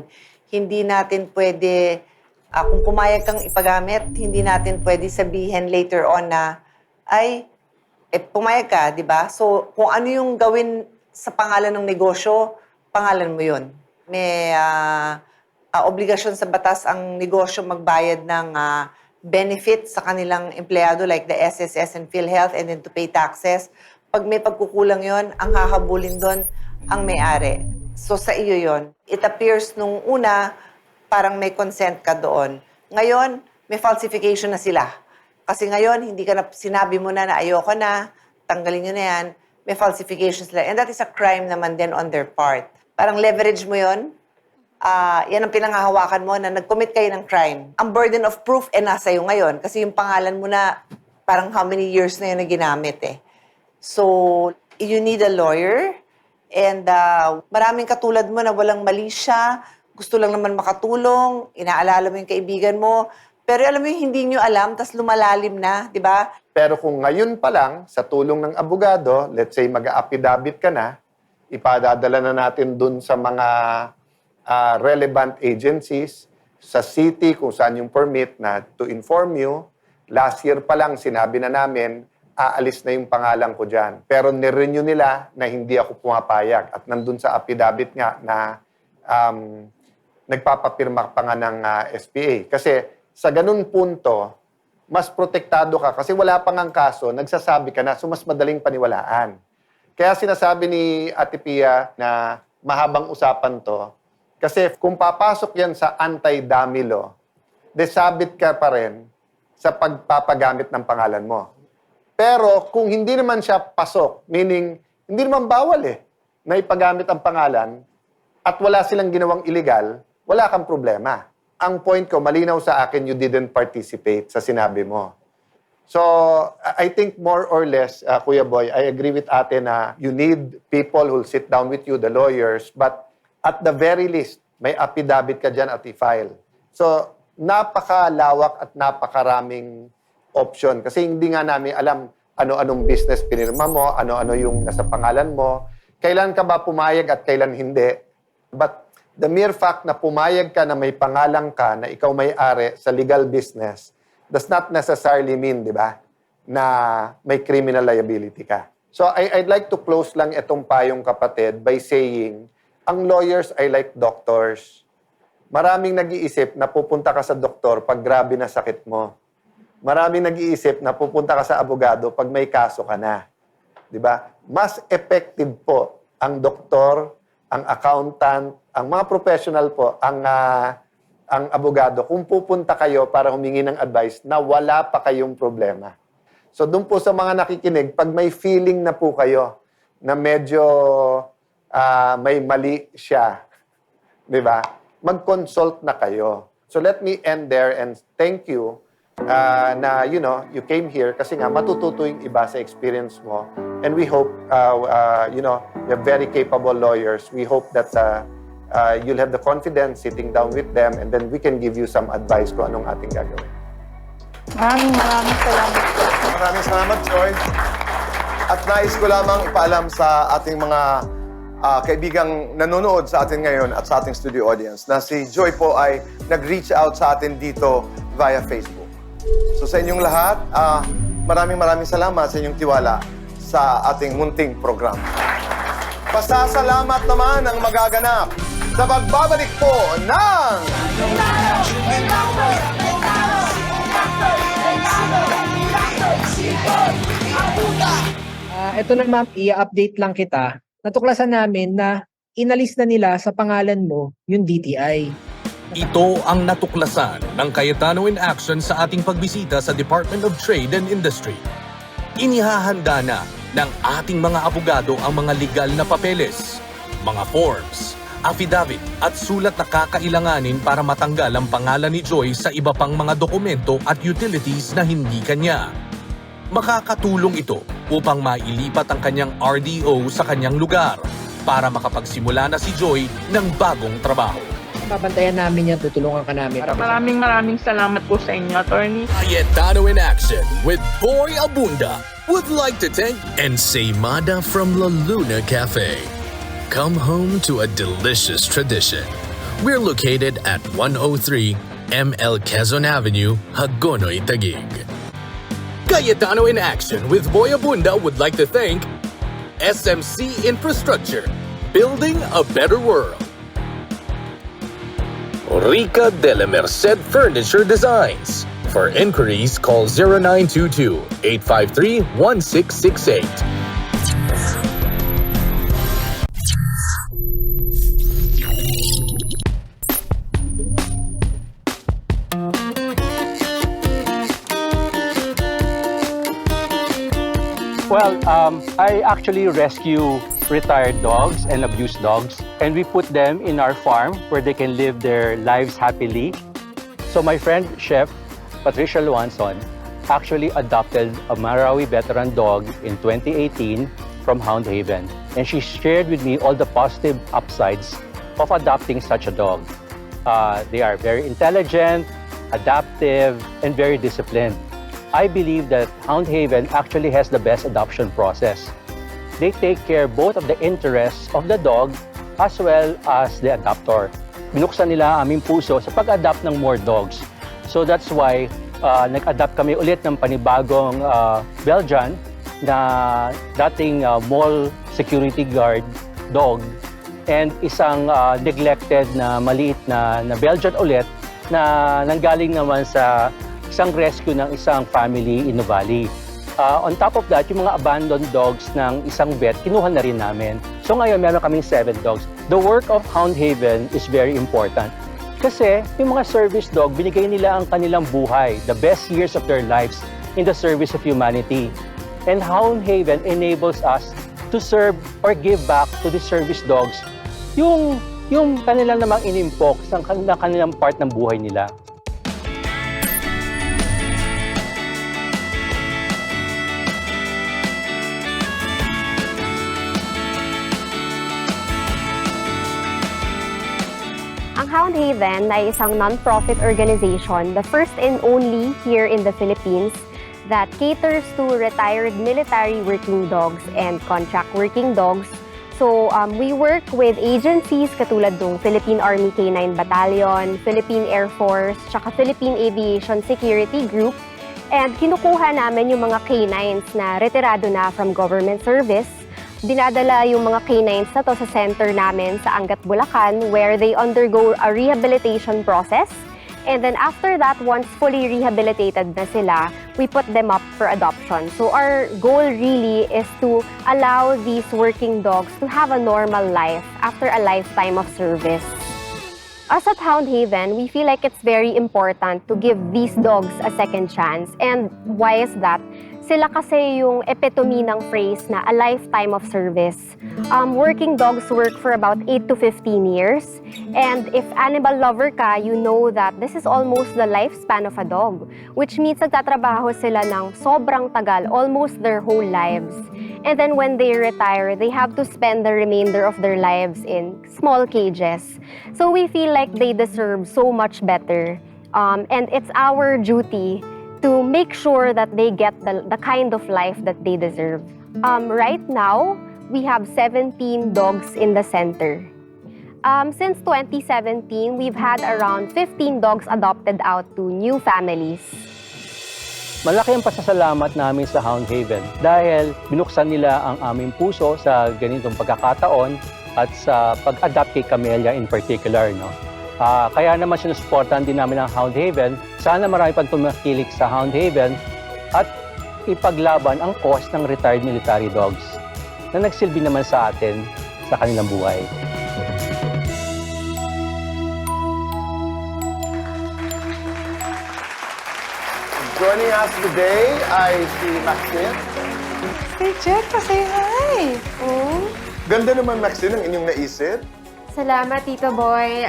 hindi natin pwede, kung pumayag kang ipagamit, hindi natin pwede sabihin later on na, pumayag ka, di ba? So kung ano yung gawin sa pangalan ng negosyo, pangalan mo yun. May obligasyon sa batas ang negosyo magbayad ng benefits sa kanilang empleyado like the SSS and PhilHealth and then to pay taxes. Pag may pagkukulang yon, ang hahabulin doon ang may-ari. So sa iyo yon. It appears nung una, parang may consent ka doon. Ngayon, may falsification na sila. Kasi ngayon, hindi ka na, sinabi mo na ayoko na, tanggalin nyo na yan, may falsification sila. And that is a crime naman din on their part. Parang leverage mo yon. Yan ang pinanghahawakan mo na nag-commit kayo ng crime. Ang burden of proof nasa iyo ngayon kasi yung pangalan mo na parang how many years na yun na ginamit eh. So, you need a lawyer and maraming katulad mo na walang mali siya, gusto lang naman makatulong, inaalala mo yung kaibigan mo, pero alam mo yung hindi nyo alam, tas lumalalim na, di ba? Pero kung ngayon pa lang, sa tulong ng abogado, let's say mag-affidavit ka na, ipadadala na natin dun sa mga relevant agencies sa city kung saan yung permit na to inform you Last year pa lang, sinabi na namin, aalis na yung pangalan ko dyan. Pero nirenew nila na hindi ako pumapayag. At nandun sa affidavit nga na nagpapapirma pa nga ng SPA. Kasi sa ganun punto, mas protektado ka. Kasi wala pang ang kaso, nagsasabi ka na, so mas madaling paniwalaan. Kaya sinasabi ni Ate Pia na mahabang usapan to. Kasi kung papasok yan sa anti-dummy law, desabit ka pa rin sa pagpapagamit ng pangalan mo. Pero kung hindi naman siya pasok, meaning hindi naman bawal na ipagamit ang pangalan at wala silang ginawang illegal, wala kang problema. Ang point ko, malinaw sa akin, you didn't participate sa sinabi mo. So, I think more or less, Kuya Boy, I agree with ate na you need people who'll sit down with you, the lawyers, but at the very least, may affidavit ka dyan at i-file. So, napakalawak at napakaraming option. Kasi hindi nga namin alam ano-anong business pinirma mo, ano-ano yung nasa pangalan mo, kailan ka ba pumayag at kailan hindi. But the mere fact na pumayag ka na may pangalan ka, na ikaw may-ari sa legal business, does not necessarily mean, di ba, na may criminal liability ka. So I'd like to close lang itong payong kapatid by saying, ang lawyers ay like doctors. Maraming nag-iisip na pupunta ka sa doktor pag grabe na sakit mo. Maraming nag-iisip na pupunta ka sa abogado pag may kaso ka na. Di ba? Mas effective po ang doktor, ang accountant, ang mga professional po, ang abogado, kung pupunta kayo para humingi ng advice na wala pa kayong problema. So doon po sa mga nakikinig, pag may feeling na po kayo na medyo may mali siya, di ba? Mag-consult na kayo. So let me end there and thank you na, you know, you came here kasi nga matututo yung iba sa experience mo. And we hope, you know, you're very capable lawyers. We hope that you'll have the confidence sitting down with them and then we can give you some advice kung anong ating gagawin. Maraming salamat po. Maraming salamat, Joy. At nais ko lamang ipaalam sa ating mga kaibigang nanonood sa atin ngayon at sa ating studio audience na si Joy po ay nag-reach out sa atin dito via Facebook. So sa inyong lahat, maraming salamat sa inyong tiwala sa ating munting program. Pasasalamat naman ang magaganap sa pagbabalik po ng... Ito na ma'am, i-update lang kita. Natuklasan namin na inalis na nila sa pangalan mo yung DTI. Ito ang natuklasan ng Cayetano in Action sa ating pagbisita sa Department of Trade and Industry. Inihahanda na ng ating mga abogado ang mga legal na papeles, mga forms, affidavit at sulat na kakailanganin para matanggal ang pangalan ni Joy sa iba pang mga dokumento at utilities na hindi kanya. Makakatulong ito upang mailipat ang kanyang RDO sa kanyang lugar para makapagsimula na si Joy ng bagong trabaho. Babantayan namin yan, tutulungan ka namin. Maraming salamat po sa inyo, Attorney. Cayetano in Action with Boy Abunda would like to thank Ensaymada from La Luna Cafe. Come home to a delicious tradition. We're located at 103 ML Quezon Avenue, Hagonoy, Taguig. Cayetano in Action with Boy Abunda would like to thank SMC Infrastructure, building a better world. Rica de la Merced Furniture Designs. For inquiries, call 0922-853-1668. Well, I actually rescue retired dogs and abused dogs, and we put them in our farm where they can live their lives happily. So my friend, Chef Patricia Luanson, actually adopted a Marawi veteran dog in 2018 from Hound Haven. And she shared with me all the positive upsides of adopting such a dog. They are very intelligent, adaptive, and very disciplined. I believe that Hound Haven actually has the best adoption process. They take care both of the interests of the dog as well as the adopter. Binuksan nila aming puso sa pag-adopt ng more dogs. So that's why nag-adapt kami ulit ng panibagong Belgian na dating mall security guard dog and isang neglected na maliit na Belgian ulit na nanggaling naman sa isang rescue ng isang family in Nuvali. On top of that, yung mga abandoned dogs ng isang vet, kinuha na rin namin. So ngayon, meron kaming 7 dogs. The work of Hound Haven is very important. Kasi yung mga service dog, binigay nila ang kanilang buhay, the best years of their lives in the service of humanity. And Hound Haven enables us to serve or give back to the service dogs yung kanilang namang inimpok sa kanilang part ng buhay nila. Ang Hound Haven ay isang non-profit organization, the first and only here in the Philippines that caters to retired military working dogs and contract working dogs. So we work with agencies katulad ng Philippine Army K9 Battalion, Philippine Air Force, tsaka Philippine Aviation Security Group. And kinukuha namin yung mga K9s na retirado na from government service. Dinadala yung mga canines na to sa center namin sa Angat, Bulacan where they undergo a rehabilitation process. And then after that, once fully rehabilitated na sila, we put them up for adoption. So our goal really is to allow these working dogs to have a normal life after a lifetime of service. Us at Hound Haven, we feel like it's very important to give these dogs a second chance. And why is that? Sila kasi yung epitome ng phrase na a lifetime of service. Working dogs work for about 8 to 15 years. And if animal lover ka, you know that this is almost the lifespan of a dog. Which means nagtatrabaho sila ng sobrang tagal, almost their whole lives. And then when they retire, they have to spend the remainder of their lives in small cages. So we feel like they deserve so much better. And it's our duty to make sure that they get the kind of life that they deserve. Right now, we have 17 dogs in the center. Since 2017, we've had around 15 dogs adopted out to new families. Malaki ang pasasalamat namin sa Hound Haven dahil binuksan nila ang aming puso sa ganitong pagkakataon at sa pag-adapt kay Camellia in particular. No? Kaya naman sinusuportahan din namin ang Hound Haven. Sana marami pang tumakilik sa Hound Haven at ipaglaban ang cause ng retired military dogs na nagsilbi naman sa atin sa kanilang buhay. Joining us today ay si Maxine. Hey, Jet, say hi! Oh. Ganda naman, Maxine, ang inyong naisip. Salamat, Tito Boy.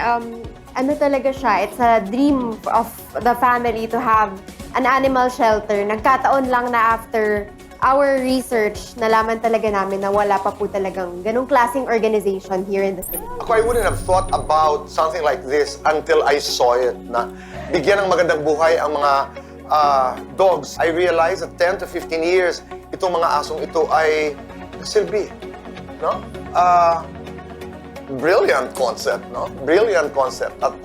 Ano talaga siya, it's a dream of the family to have an animal shelter. Nagkataon lang na after our research, nalaman talaga namin na wala pa po talagang ganung klaseng organization here in the Philippines. Ako, I wouldn't have thought about something like this until I saw it, na bigyan ng magandang buhay ang mga dogs. I realized that 10 to 15 years, itong mga asong ito ay silbi. No? Brilliant concept, no? Brilliant concept. At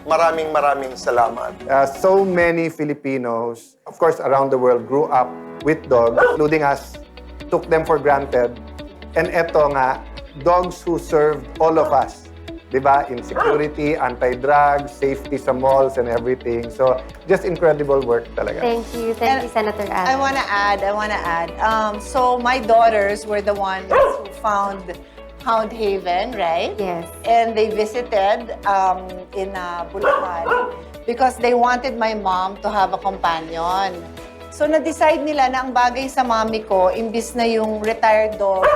maraming salamat. So many Filipinos, of course, around the world, grew up with dogs, including us, took them for granted. And eto nga, dogs who served all of us. Diba? In security, anti-drugs, safety sa malls and everything. So, just incredible work talaga. Thank you, Senator Ad. I wanna add. So my daughters were the ones who found Hound Haven, right? Yes. And they visited in Bulacan because they wanted my mom to have a companion. So, na-decide nila na ang bagay sa mami ko, imbis na yung retired dog,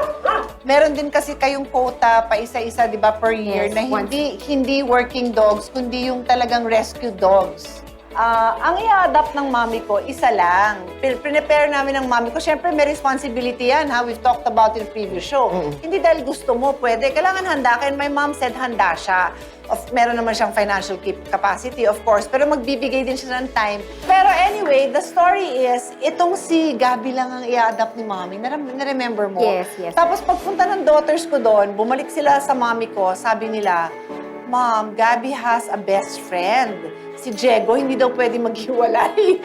meron din kasi kayong quota pa isa-isa, di ba, per year, Yes, na hindi working dogs, kundi yung talagang rescue dogs. Ang i-adapt ng mami ko, isa lang. Prepare namin ng mami ko. Siyempre, may responsibility yan, ha? We've talked about in previous show. Hindi dahil gusto mo, pwede. Kailangan handa ka. And my mom said handa siya. Meron naman siyang financial capacity, of course. Pero magbibigay din siya ng time. Pero anyway, the story is, itong si Gabi lang ang i-adapt ni mami. Na-remember mo? Yes. Tapos pagpunta ng daughters ko doon, bumalik sila sa mami ko, sabi nila, Mom, Gabby has a best friend. Si Diego, hindi daw pwede maghiwalay.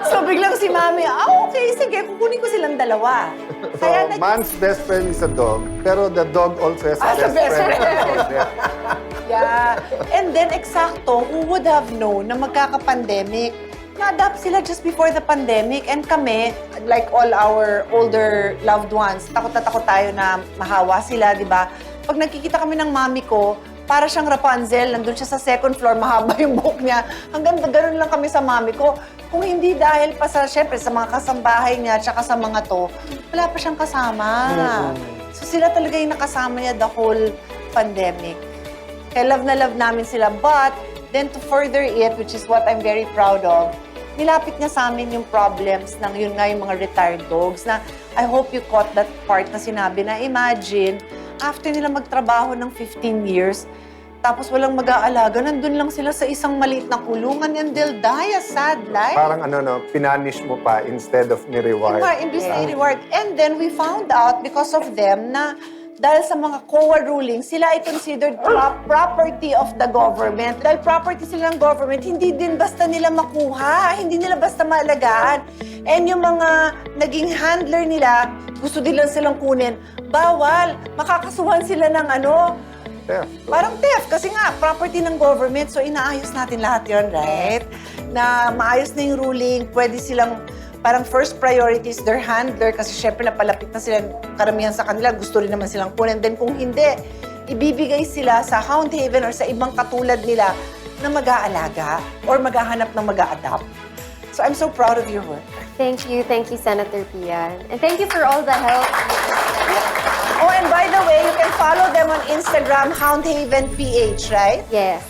So biglang si Mami, okay, sige, kukunin ko silang dalawa. So, man's best friend is a dog, pero the dog also has a best friend. Yeah. And then, eksakto, who would have known na magkaka-pandemic? Na-adapt sila just before the pandemic. And kami, like all our older loved ones, takot na takot tayo na mahawa sila, di ba? Pag nakikita kami ng mami ko, para siyang Rapunzel, nandun siya sa second floor, mahaba yung buhok niya. Hanggang ganun lang kami sa mami ko. Kung hindi dahil pa sa, syempre, sa mga kasambahay niya, tsaka sa mga to, wala pa siyang kasama. So sila talaga yung nakasama niya the whole pandemic. Kaya love na love namin sila. But then to further it, which is what I'm very proud of, nilapit niya sa amin yung problems ng yun nga yung mga retired dogs na I hope you caught that part na sinabi na imagine, after nila magtrabaho ng 15 years, tapos walang mag-aalaga, nandun lang sila sa isang maliit na kulungan and they'll die a sad life. Parang pinanish mo pa instead of ni-reward. Imbis na i-reward. And then we found out because of them na dahil sa mga COA rulings, sila ay considered property of the government. Dahil property sila ng government, hindi din basta nila makuha, hindi nila basta maalagaan. And yung mga naging handler nila, gusto din lang silang kunin, bawal, makakasuhan sila ng theft. Parang theft, kasi nga, property ng government, so inaayos natin lahat yun, right? Na maayos na yung ruling, pwede silang, parang first priority is their handler, kasi syempre napalapit na sila, karamihan sa kanila, gusto rin naman silang kunin. Then kung hindi, ibibigay sila sa Hound Haven or sa ibang katulad nila na mag-aalaga or maghahanap ng mag-a-adapt. So I'm so proud of your work. Thank you, Senator Pian. And thank you for all the help. Oh, and by the way, you can follow them on Instagram, Hound Haven PH, right? Yes.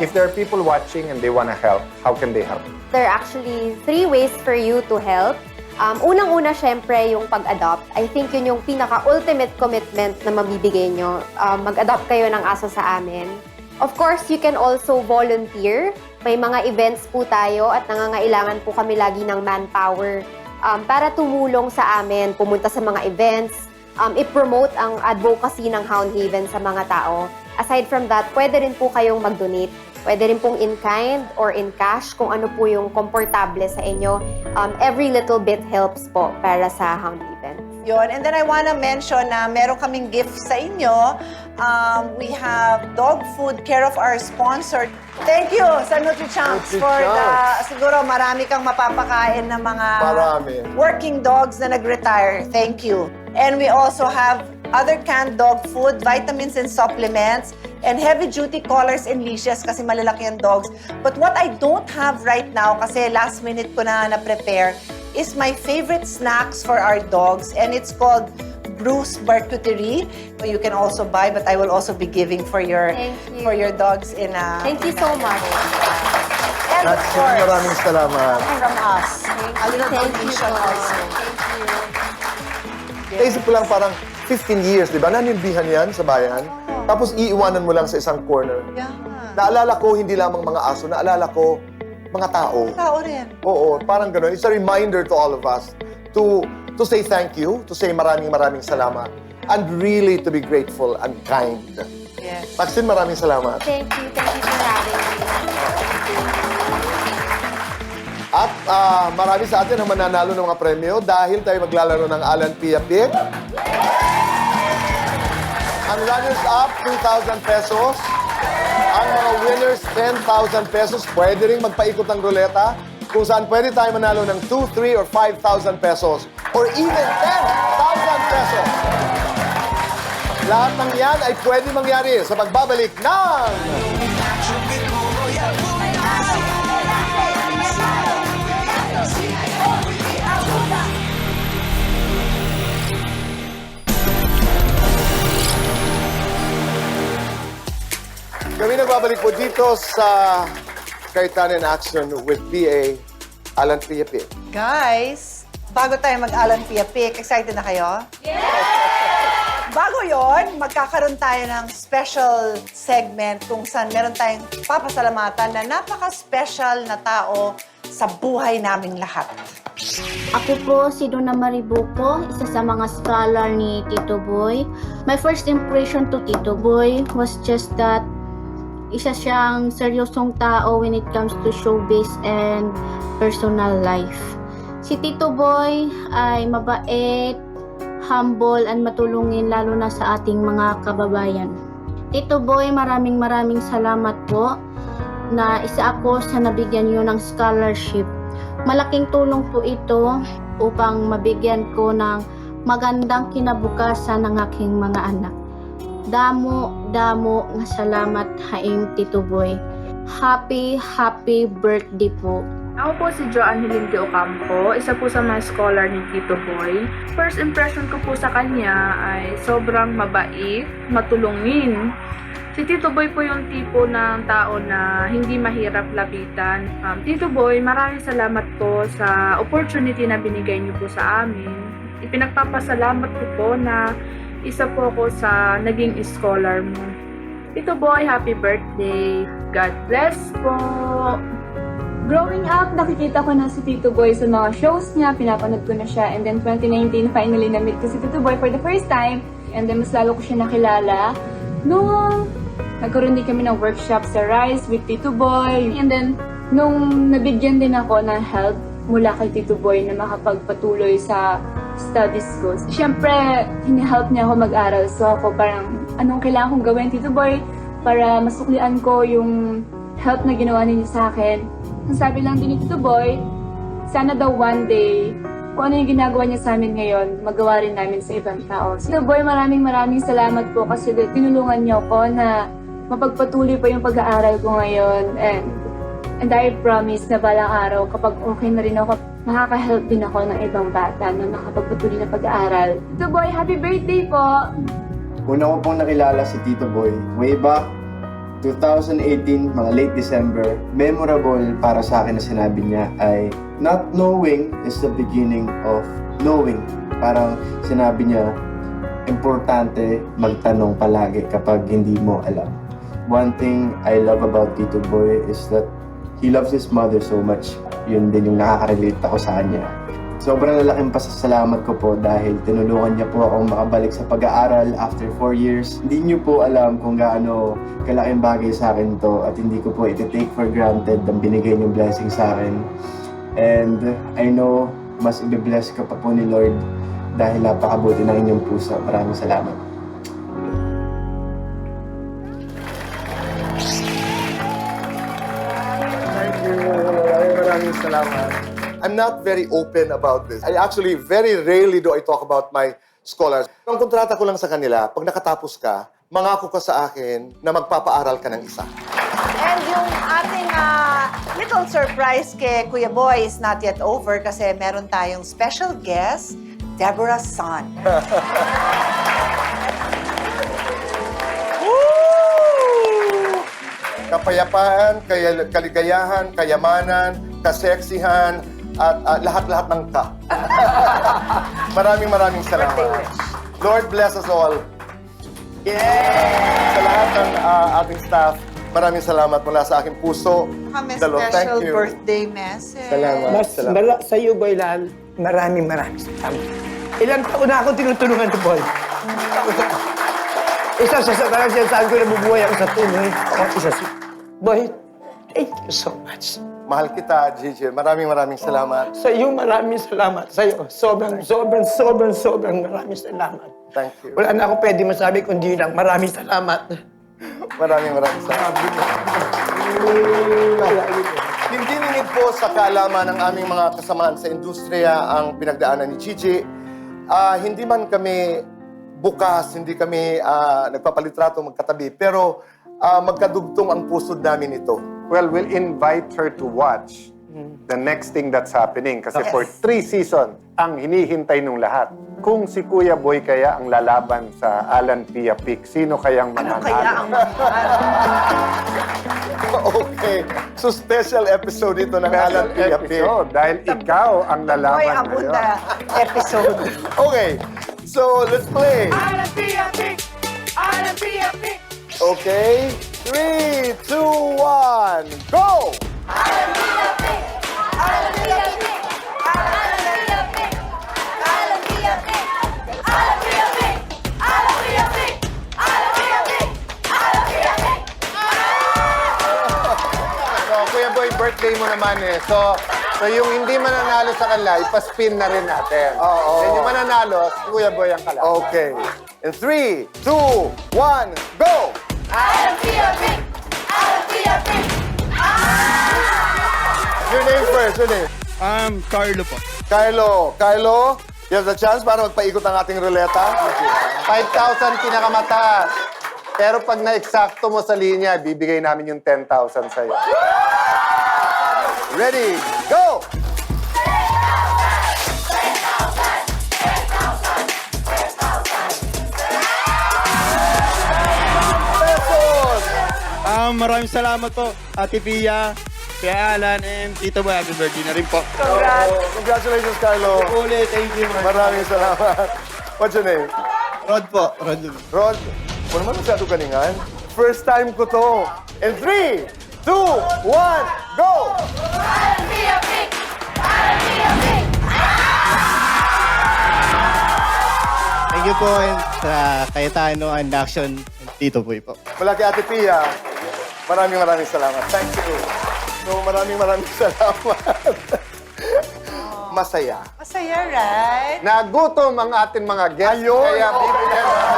If there are people watching and they want to help, how can they help? There are actually 3 ways for you to help. Unang-una, syempre, yung pag-adopt. I think yun yung pinaka-ultimate commitment na mabibigay nyo. Mag-adopt kayo ng aso sa amin. Of course, you can also volunteer. May mga events po tayo at nangangailangan po kami lagi ng manpower para tumulong sa amin, pumunta sa mga events, i-promote ang advocacy ng Hound Haven sa mga tao. Aside from that, pwede rin po kayong mag-donate. Pwede rin pong in-kind or in cash kung ano po yung komportable sa inyo. Every little bit helps po para sa Hound Haven. Yun. And then I wanna mention na meron kaming gift sa inyo. We have dog food, care of our sponsor. Thank you sa NutriChamps for siguro marami kang mapapakain ng mga working dogs na nag-retire. Thank you. And we also have other canned dog food, vitamins and supplements, and heavy-duty collars and leashes kasi malalaki ang dogs. But what I don't have right now, kasi last minute ko na-prepare, is my favorite snacks for our dogs, and it's called Bruce Barcuterie. You can also buy, but I will also be giving for your dogs in a... Thank you so much. And of course, Maraming salamat. from us, a little donation also. Naisip ko lang parang 15 years, di ba? Nanindihan yan sa bayan. Tapos iiwanan mo lang sa isang corner. Yeah. Naalala ko, hindi lamang mga aso, naalala ko, mga tao. Tao rin. Oo, parang gano'n. It's a reminder to all of us to say thank you, to say maraming salamat, and really to be grateful and kind. Yes. Maxine, maraming salamat. Thank you for having me. At marami sa atin ang mananalo ng mga premyo dahil tayo maglalaro ng Alan Pia Pick. Ang runners-up, 2,000 pesos. Ang mga winners, 10,000 pesos. Pwede rin magpaikot ng ruleta kung saan pwede tayo manalo ng 2, 3, or 5,000 pesos. Or even 10,000 pesos. Lahat ng yan ay pwede mangyari sa pagbabalik ng... Kami nagbabalik po dito sa Kaitana in Action with PA Alan Pia Pick. Guys, bago tayo mag-Alan Pia Pick, excited na kayo? Yes! Bago yon, magkakaroon tayo ng special segment kung saan meron tayong papasalamatan na napaka-special na tao sa buhay naming lahat. Ako po si Donna Maribuco, isa sa mga scholar ni Tito Boy. My first impression to Tito Boy was just that Isa siyang seryosong tao when it comes to showbiz and personal life. Si Tito Boy ay mabait, humble, and matulungin lalo na sa ating mga kababayan. Tito Boy, maraming salamat po na isa ako sa nabigyan niyo ng scholarship. Malaking tulong po ito upang mabigyan ko ng magandang kinabukasan ng aking mga anak. Damo nga salamat haing Tito Boy. Happy birthday po. Ako po si Joanne Hilinde Ocampo, isa po sa mga scholar ni Tito Boy. First impression ko po sa kanya ay sobrang mabait, matulungin. Si Tito Boy po yung tipo ng tao na hindi mahirap lapitan. Tito Boy, maraming salamat po sa opportunity na binigay niyo po sa amin. Ipinagpapasalamat ko po na isa po ako sa naging scholar mo. Tito Boy, happy birthday. God bless po. Growing up, nakikita ko na si Tito Boy sa mga shows niya, pinapanood ko na siya. And then 2019, finally na-meet ko si Tito Boy for the first time. And then mas lalo ko siya nakilala. Nung nagkaroon din kami ng workshop sa Rise with Tito Boy. And then, nung nabigyan din ako ng help mula kay Tito Boy na makapagpatuloy sa studies ko. Siyempre, hini-help niya ako mag-aral. So ako parang, anong kailangan kong gawin, Tito Boy, para masuklian ko yung help na ginawa ninyo sa akin. Ang sabi lang din ni Tito Boy, sana daw one day, kung ano yung ginagawa niya sa amin ngayon, magawa rin namin sa ibang tao. Tito Boy, maraming salamat po kasi tinulungan niyo ako na mapagpatuloy pa yung pag-aaral ko ngayon. And I promise na balang araw, kapag okay na rin ako, makaka-help din ako ng ibang bata na makapagpatuloy na pag-aaral. Tito Boy, happy birthday po! Una ko pong nakilala si Tito Boy, way back 2018, mga late December. Memorable para sa akin na sinabi niya ay, not knowing is the beginning of knowing. Parang sinabi niya, importante magtanong palagi kapag hindi mo alam. One thing I love about Tito Boy is that he loves his mother so much. Yun din yung nakaka-relate ako sa kanya. Sobrang lalaking pasasalamat ko po dahil tinulungan niya po akong makabalik sa pag-aaral after 4 years. Hindi niyo po alam kung gaano kalaking bagay sa akin to at hindi ko po iti-take for granted ang binigay niyong blessing sa akin. And I know mas i-bless ka pa po ni Lord dahil napakabuti ng inyong puso. Maraming salamat. Maraming salamat. I'm not very open about this. I actually, very rarely do I talk about my scholars. Ang kontrata ko lang sa kanila, pag nakatapos ka, mangako ka sa akin na magpapaaral ka ng isa. And yung ating little surprise kay Kuya Boy is not yet over kasi meron tayong special guest, Deborah Son. Kapayapaan, kaligayahan, kayamanan, kaseksihan, at lahat-lahat ng ka. Maraming salamat. Lord bless us all. Sa lahat ng ating staff, maraming salamat mula sa aking puso. Kami Dalo, special thank you. birthday message. Salamat. Sa iyo, Boy Lal, maraming salamat. Ilang taon na ako tinutulungan ni Boy. Isa sa talagang sinasabi ko na bubuhay ako sa tuloy. Boy, thank you so much. Mahal kita, Gigi. Maraming salamat. Sa iyo, maraming salamat. Sa iyo, sobrang maraming salamat. Thank you. Wala na ako pwede masabi kundi lang maraming salamat. Maraming salamat. Hindi ningid po sa kaalaman ng aming mga kasamahan sa industriya ang pinagdaanan ni Gigi. Hindi man kami bukas, hindi kami nagpapalitrato magkatabi, pero magkadugtong ang pusod namin ito. Well, we'll invite her to watch the next thing that's happening. Kasi for 3 seasons, ang hinihintay nung lahat. Kung si Kuya Boy kaya ang lalaban sa Alan Pia Pic, sino kayang mananalo? Ano kaya ang Okay. So, special episode ito ng Alan Pia Pic. Dahil ikaw ang lalaban Boy ngayon. Abunda episode. Okay. So, let's play. Alan Pia Pic! Alan Pia Pic! Okay. 3, 2, 1, go! Alan Pia Pic! Alan Pia Pic! Alan Pia Pic! Alan Pia Pic! Alan Pia Pic! Alan Pia Pic! Alan Pia Pic! Alan Pia Pic! binibigay mo naman eh. So yung hindi mananalo sa kanila, ipaspin na rin natin. Oo. Then yung mananalo, si Kuya Boy ang kalaban. Okay. In 3, 2, 1, go! Your name first, your name. Carlo po. Carlo, you have the chance para magpaikot ang ating ruleta. 5,000 pinakamataas. Pero pag na-eksakto mo sa linya, bibigay namin yung 10,000 sa'yo. Ready, go! Pesos! Maraming salamat po, Ate Pia, Kuya Alan, and Tito Boy. Happy birthday na rin po. Congratulations, Carlo. Ulit, thank you. Maraming salamat. What's your name? Rod po, Rod. Rod, mo naman masyado kaningan. First time ko to. In 3, 2, 1, go! Thank you po sa Cayetano and Action, Tito Boy po. Mula kay Ate Pia, maraming salamat. Thank you. So, maraming salamat. Masaya. Masaya, right? Nagutom ang ating mga guests. Ayun! Kaya bibigyan natin sila.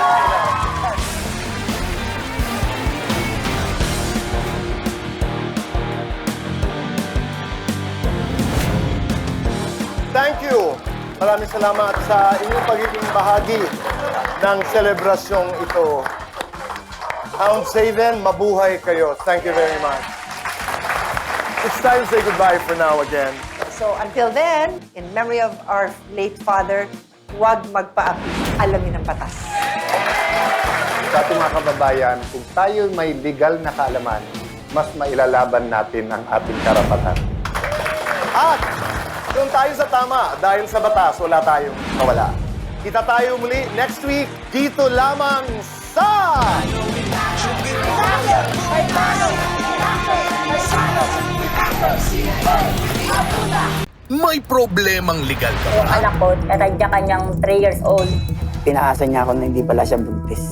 Thank you. Maraming salamat sa inyong pagiging bahagi ng selebrasyong ito. Hound Saven, mabuhay kayo. Thank you very much. It's time to say goodbye for now again. So until then, in memory of our late father, huwag magpaapi. Alamin ang batas. Sa ating mga kababayan, kung tayo may legal na kaalaman, mas mailalaban natin ang ating karapatan. At kung tayo sa tama, dahil sa batas, wala tayong mawala. Kita tayo muli next week, dito lamang sa... May problemang legal ka Yung anak ko, kanya-kanyang 3 years old. Pinaasa niya ako na hindi pala siya buntis.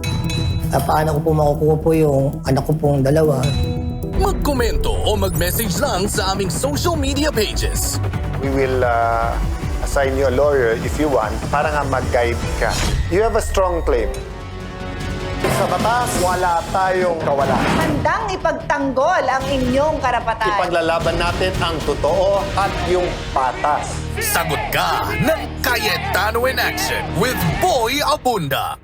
Paano ko po makukuha po yung anak ko pong dalawa? Magkomento o mag-message lang sa aming social media pages. We will assign you a lawyer if you want para nga mag-guide ka. You have a strong claim. Sa batas, wala tayong kawala. Handang ipagtanggol ang inyong karapatan. Ipaglalaban natin ang totoo at yung patas. Sagot ka ng Cayetano in Action with Boy Abunda.